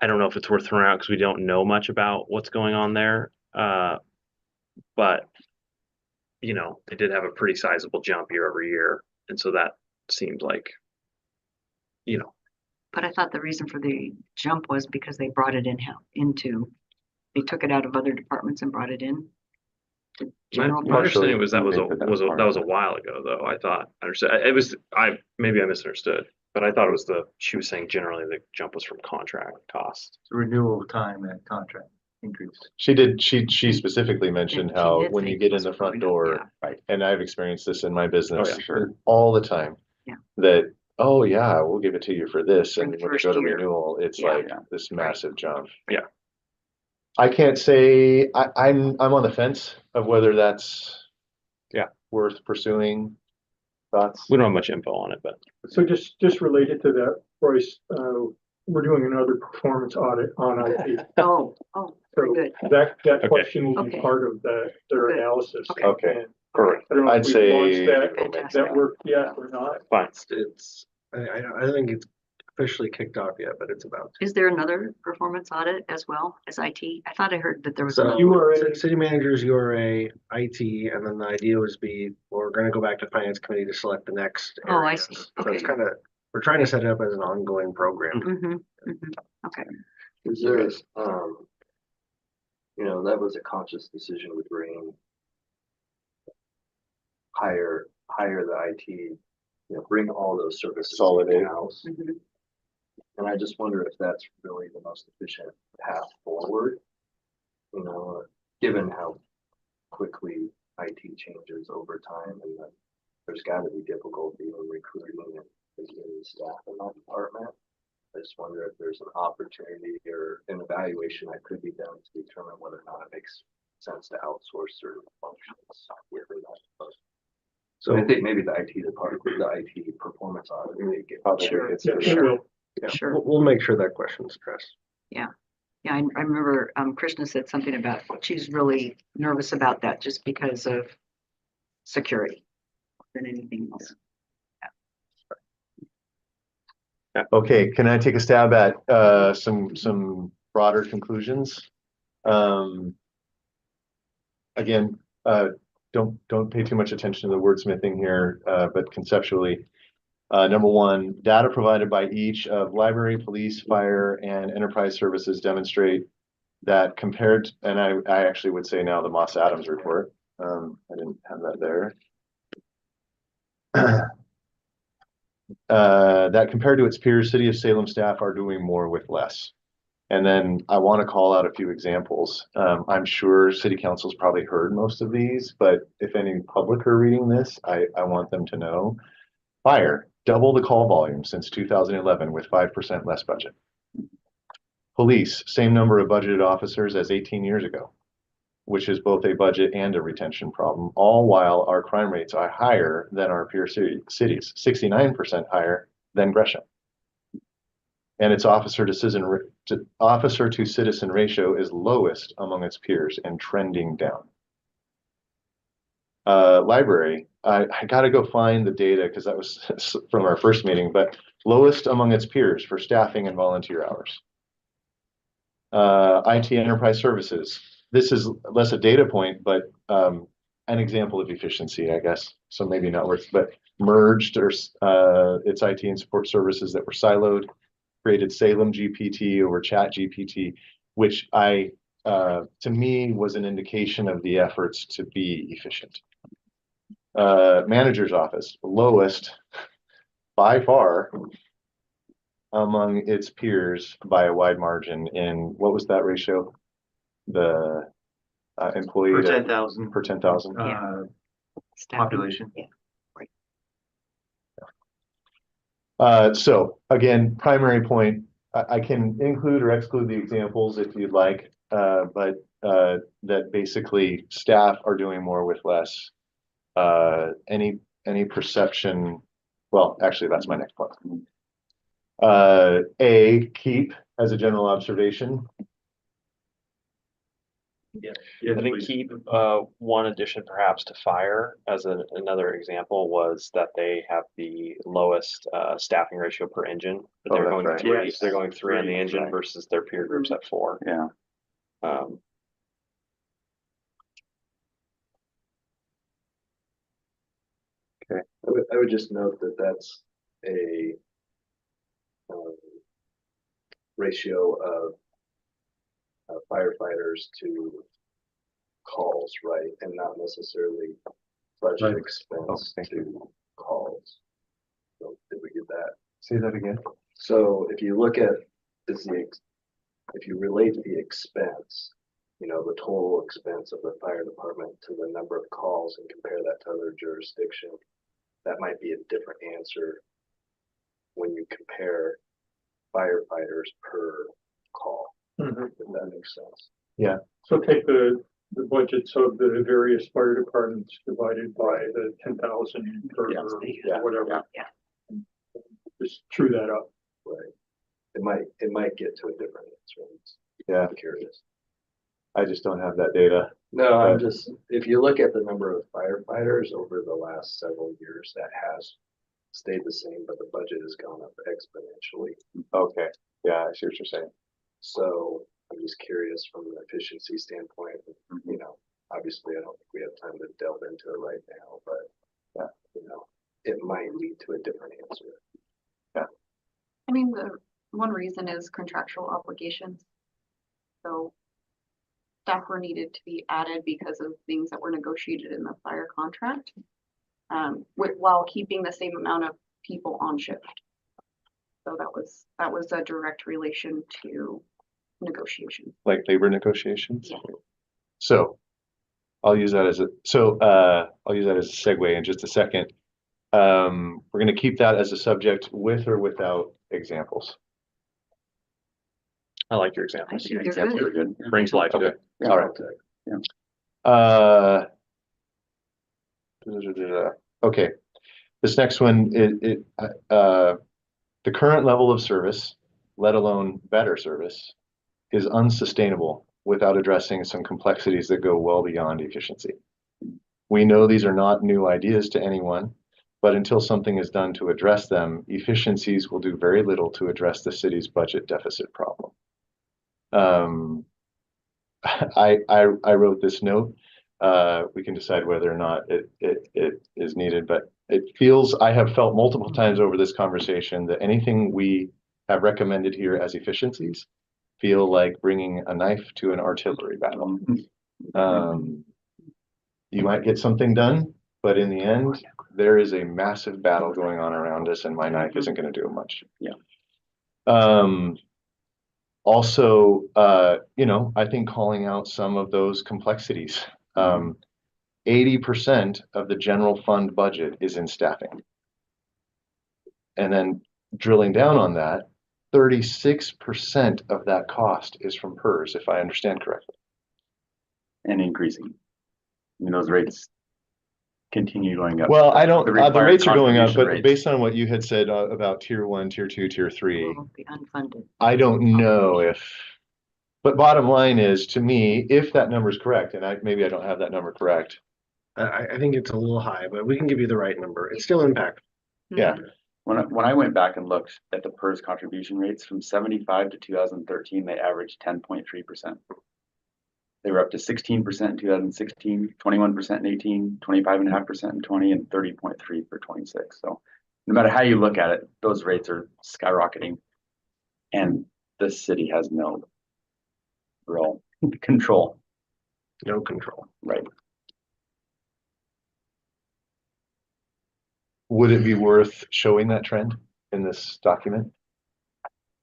J: I don't know if it's worth throwing out because we don't know much about what's going on there. But they did have a pretty sizable jump year over year. And so that seemed like,
D: But I thought the reason for the jump was because they brought it they took it out of other departments and brought it in. to
J: my
D: general
J: my understanding was that was
B: I think that
J: that was a while ago though. I thought I understood. It was maybe I misunderstood, but I thought it was she was saying generally the jump was from contract costs.
E: Renewal time and contract increase.
A: she did, she specifically mentioned
D: She
A: how
D: did
A: when
D: say
A: you
D: it
A: get in
D: was
A: the front
D: going up,
A: door,
D: yeah.
A: and I've experienced this in my business
J: yeah,
B: sure.
A: all the time.
D: Yeah.
A: That, oh yeah, we'll give it to you for this,
D: For
A: and
D: the
A: when you
D: first
A: go to
D: year.
A: renewal, it's
D: Yeah.
A: like this massive jump. I can't say, I'm on the fence of whether that's.
J: Yeah.
A: Worth pursuing. Thoughts?
J: We don't have much info on it, but
H: So just related to that, Royce, we're doing another performance audit on IT.
D: Oh, very
H: So
D: good.
H: that
J: Okay.
H: question will be
D: Okay.
H: part of their
D: Good.
H: analysis.
D: Okay.
A: Okay.
H: And
A: Correct.
H: I don't know
A: I'd
H: if we've
A: say.
H: launched that work yet or not.
J: fine.
G: It's, I don't think it's officially kicked off yet, but it's about to.
D: Is there another performance audit as well as IT? I thought I heard that there was
G: So
D: another.
H: URA.
G: city managers, URA, IT, and then the idea was we're gonna go back to finance committee to select the next
D: Oh, I
G: areas.
D: see.
G: So
D: Okay.
G: it's kind of, we're trying to set it up as an ongoing program.
D: Mm-hmm, okay.
C: Is there, you know, that was a conscious decision to bring hire the IT, you know, bring all those services
A: Consolidate.
C: in-house.
D: Mhm.
C: And I just wonder if that's really the most efficient path forward. You know, given how quickly IT changes over time, and that there's got to be difficulty in recruiting and retaining staff in that department. I just wonder if there's an opportunity or an evaluation that could be done to determine whether or not it makes sense to outsource certain functions within that. So I think maybe the IT department, the IT performance audit may get.
D: Sure.
H: Yeah, it
D: Sure.
H: will.
G: Yeah,
D: Sure.
G: we'll make sure that question's addressed.
D: Yeah, I remember Krishna said something about she's really nervous about that just because of security than anything else.
A: Okay, can I take a stab at some broader conclusions? Again, don't pay too much attention to the wordsmithing here, but conceptually, number one, data provided by each of library, police, fire, and enterprise services demonstrate that compared, and I actually would say now the Moss Adams report. I didn't have that there. That compared to its peers, City of Salem staff are doing more with less. And then I want to call out a few examples. I'm sure City Council's probably heard most of these, but if any public are reading this, I want them to know. Fire, double the call volume since 2011 with 5% less budget. Police, same number of budgeted officers as 18 years ago, which is both a budget and a retention problem, all while our crime rates are higher than our peer cities, 69% higher than Gresham. And its officer to citizen ratio is lowest among its peers and trending down. Library, I gotta go find the data because that was from our first meeting, but lowest among its peers for staffing and volunteer hours. IT enterprise services. This is less a data point, but an example of efficiency, I guess. So maybe not worth, but merged or its IT and support services that were siloed, created Salem GPT over Chat GPT, which to me was an indication of the efforts to be efficient. Manager's office, lowest by far among its peers by a wide margin in, what was that ratio? The employee
E: Per
A: to-
E: 10,000.
A: per 10,000.
D: Staff.
E: Population.
D: Yeah.
A: So again, primary point, I can include or exclude the examples if you'd like, but that basically staff are doing more with less. Any perception, well, actually, that's my next point. Keep as a general observation.
E: Yeah.
J: I think keep one addition perhaps to fire as another example was that they have the lowest staffing ratio per engine. But they're
A: that's
J: going
A: right.
J: three.
E: Yes.
J: They're going three on the engine
B: Right.
J: versus their peer groups at 4.
B: Yeah.
C: I would just note that that's a ratio of firefighters to calls, right? And not necessarily budget
A: Right.
C: expense
A: thank
C: to calls. So did we get that?
A: Say that again.
C: So if you look at, if you relate the expense, you know, the total expense of the fire department to the number of calls and compare that to other jurisdiction, that might be a different answer when you compare firefighters per call,
H: Mhm.
C: if that makes sense.
H: So take the budgets of the various fire departments divided by the 10,000 or
B: Yeah,
H: whatever.
D: Yeah.
H: Just true that up.
C: Right. It might get to a different answer.
A: Yeah,
C: I'm curious.
A: I just don't have that data.
C: No, I'm
A: Right.
C: just, if you look at the number of firefighters over the last several years, that has stayed the same, but the budget has gone up exponentially.
A: Okay, yeah, I see what you're saying.
C: So I'm just curious from an efficiency standpoint, you know, obviously I don't think we have time to delve into it right now, but you know, it might lead to a different answer.
I: I mean, the one reason is contractual obligations. So staff were needed to be added because of things that were negotiated in the fire contract. While keeping the same amount of people on shift. So that was a direct relation to negotiation.
A: Like labor negotiations?
I: Yeah.
A: So I'll use that as a segue in just a second. We're gonna keep that as a subject with or without examples.
J: I like your
D: I
J: examples.
D: think they're
B: Examples are
D: good.
B: good.
J: Brings life to it.
B: Yeah.
A: All right. Okay, this next one, the current level of service, let alone better service, is unsustainable without addressing some complexities that go well beyond efficiency. We know these are not new ideas to anyone, but until something is done to address them, efficiencies will do very little to address the city's budget deficit problem. I wrote this note. We can decide whether or not it is needed, but it feels, I have felt multiple times over this conversation that anything we have recommended here as efficiencies feel like bringing a knife to an artillery battle. You might get something done, but in the end, there is a massive battle going on around us and my knife isn't going to do much.
B: Yeah.
A: Also, you know, I think calling out some of those complexities. 80% of the general fund budget is in staffing. And then drilling down on that, 36% of that cost is from PERS, if I understand correctly.
B: And increasing. I mean, those rates continue going up.
A: Well, I don't, the
B: required
A: rates are going up,
B: contribution
A: but
B: rates.
A: based on what you had said about tier 1, tier 2, tier 3,
D: Well, the unfunded.
A: I don't know if, but bottom line is, to me, if that number is correct, and maybe I don't have that number correct.
G: I think it's a little high, but we can give you the right number. It's still impactful.
A: Yeah.
B: When I went back and looked at the PERS contribution rates from 75 to 2013, they averaged 10.3%. They were up to 16% in 2016, 21% in 18, 25.5% in 20, and 30.3 for 26. So no matter how you look at it, those rates are skyrocketing. And the city has no real control.
G: No control.
B: Right.
A: Would it be worth showing that trend in this document?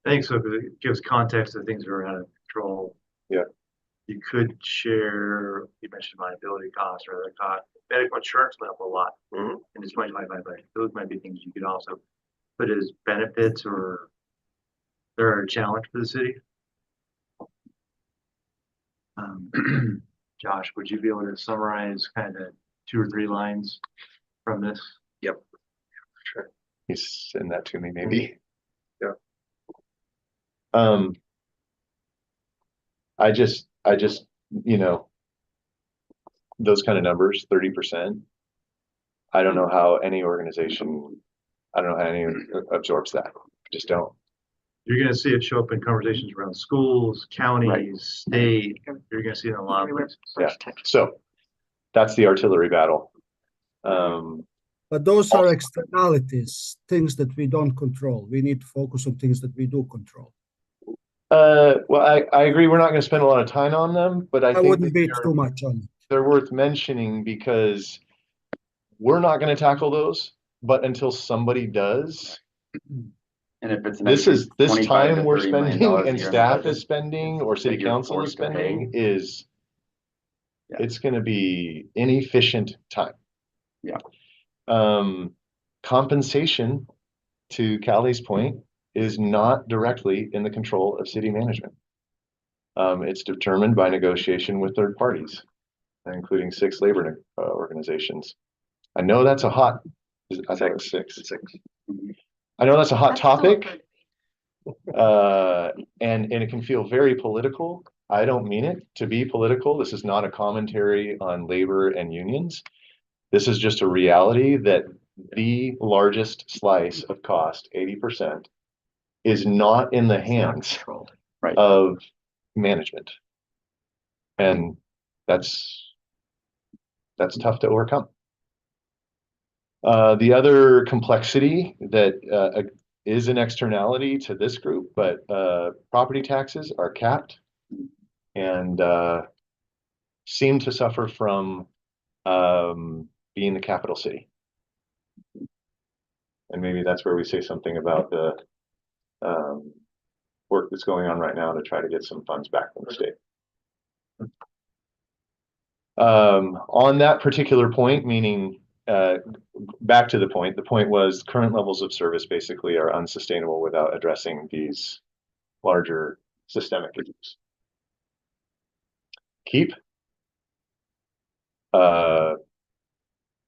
E: I think so, because it gives context to things that are out of control.
A: Yeah.
E: You could share, you mentioned liability costs or other costs, medical insurance went up a lot in this 2025 budget. Those might be things you could also put as benefits or they're a challenge for the city. Josh, would you be able to summarize kind of 2 or 3 lines from this?
G: Yep.
A: Sure. You send that to me, maybe.
G: Yeah.
A: I just, you know, those kind of numbers, 30%. I don't know how any organization, I don't know how any absorbs that. Just don't.
E: You're going to see it show up in conversations around schools, counties, state. You're going to see it in a lot of places.
A: Yeah. So that's the artillery battle.
M: But those are externalities, things that we don't control. We need to focus on things that we do control.
A: Well, I agree. We're not going to spend a lot of time on them, but I think
M: wouldn't beat too much on it.
A: they're worth mentioning because we're not going to tackle those, but until somebody does.
B: And if it's
A: this time we're
B: $25 to $30 million
A: spending
B: a
A: and
B: year in
A: staff
B: budget,
A: is spending or city
B: that you're
A: council is
B: forced to pay.
A: spending is
B: Yeah.
A: it's going to be inefficient time.
B: Yeah.
A: Compensation, to Callie's point, is not directly in the control of city management. It's determined by negotiation with third parties, including 6 labor organizations. I know that's a hot, I thought it was 6. I know that's a hot
I: That's still up
A: topic,
I: for
A: and it can feel very political. I don't mean it to be political. This is not a commentary on labor and unions. This is just a reality that the largest slice of cost, 80%, is not in the hands of management. And that's tough to overcome. The other complexity that is an externality to this group, but property taxes are capped and seem to suffer from being the capital city. And maybe that's where we say something about the work that's going on right now to try to get some funds back from the state. On that particular point, meaning back to the point was current levels of service basically are unsustainable without addressing these larger systemic issues. Keep.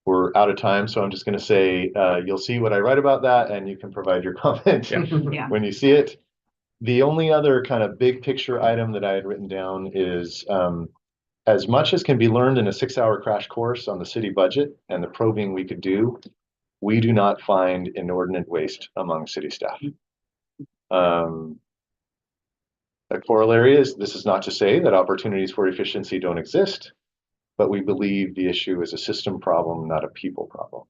A: We're out of time, so I'm just going to say you'll see what I write about that, and you can provide your comment
D: Yeah.
A: when you see it. The only other kind of big picture item that I had written down is as much as can be learned in a 6-hour crash course on the city budget and the probing we could do, we do not find inordinate waste among city staff. A corollary is this is not to say that opportunities for efficiency don't exist, but we believe the issue is a system problem, not a people problem.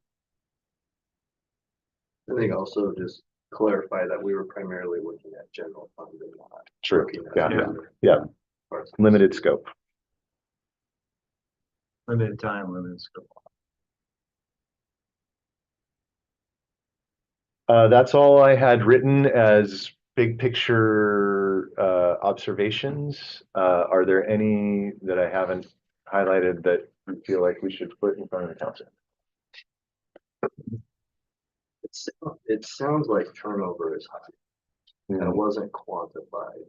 C: I think also just clarify that we were primarily looking at general fund and not
A: True.
C: looking at
A: Yeah.
C: other
A: Yeah.
C: parts.
A: Limited scope.
E: Limited time, limited scope.
A: That's all I had written as big picture observations. Are there any that I haven't highlighted that you feel like we should put in front of the council?
C: It sounds like turnover is high and it wasn't quantified.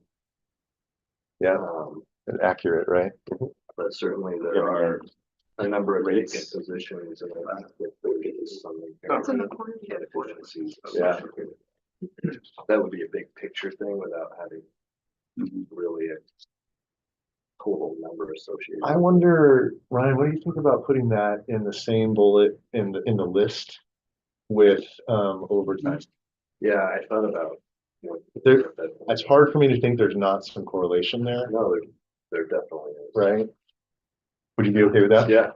A: Yeah,
C: Um,
A: accurate, right?
C: but certainly there are a number of vacant positions and I think that there is some
I: It's in the corner.
C: inefficiencies.
A: Yeah.
C: associated. That would be a big picture thing without having really a total number associated.
A: I wonder, Ryan, what do you think about putting that in the same bullet in the list with overtime?
C: Yeah, I thought about.
A: There- It's hard for me to think there's not some correlation there,
C: No, there definitely is.
A: right? Would you be okay with that?
C: Yeah.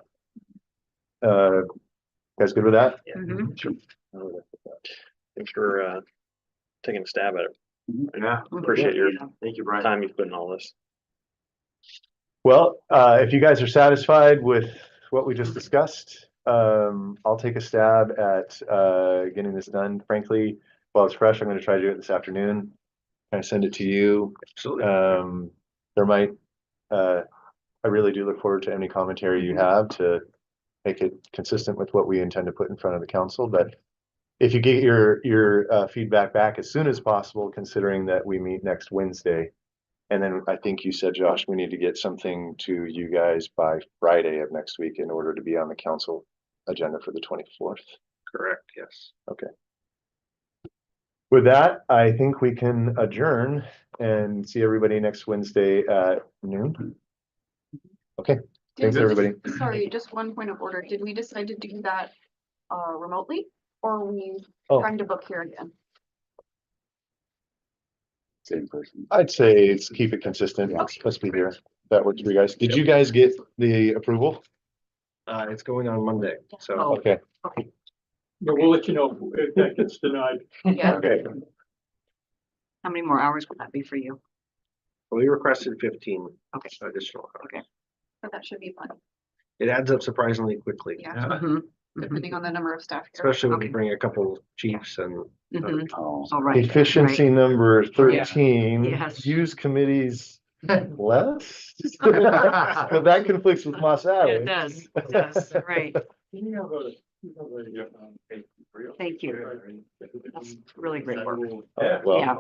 A: Guys good with that?
D: Mhm.
A: Sure.
J: Thanks for taking a stab at it.
E: Yeah.
J: Appreciate your
E: Thank you, Brian.
J: time you put in all this.
A: Well, if you guys are satisfied with what we just discussed, I'll take a stab at getting this done. Frankly, while it's fresh, I'm going to try to do it this afternoon. Can I send it to you?
E: Absolutely.
A: There might, I really do look forward to any commentary you have to make it consistent with what we intend to put in front of the council. But if you get your feedback back as soon as possible, considering that we meet next Wednesday. And then I think you said, Josh, we need to get something to you guys by Friday of next week in order to be on the council agenda for the 24th.
E: Correct, yes.
A: Okay. With that, I think we can adjourn and see everybody next Wednesday at noon. Okay, thanks, everybody.
I: Sorry, just one point of order. Did we decide to do that remotely or are we
A: Oh.
I: trying to book here again?
A: Same person. I'd say it's keep it consistent. Let's be here. That works for you guys. Did you guys get the approval?
G: It's going on Monday, so.
D: Oh.
A: Okay,
H: But we'll let you know if that gets denied.
I: Yeah,
A: okay.
D: How many more hours will that be for you?
G: We requested 15
D: Okay.
G: additional. hours.
I: but that should be fun.
G: It adds up surprisingly quickly,
I: Yeah,
D: Mhm, mhm,
I: depending on the number of staff. here.
G: especially when we
D: Okay.
G: bring a couple chiefs and.
D: mhm.
A: Oh.
D: All right.
A: Efficiency number 13,
D: Yes.
A: use committees less? But that conflicts with Moss
D: Right.
A: Alley.
D: It does, right.
H: You have a,
D: Thank you. That's really great work.
A: Well.
D: Yeah.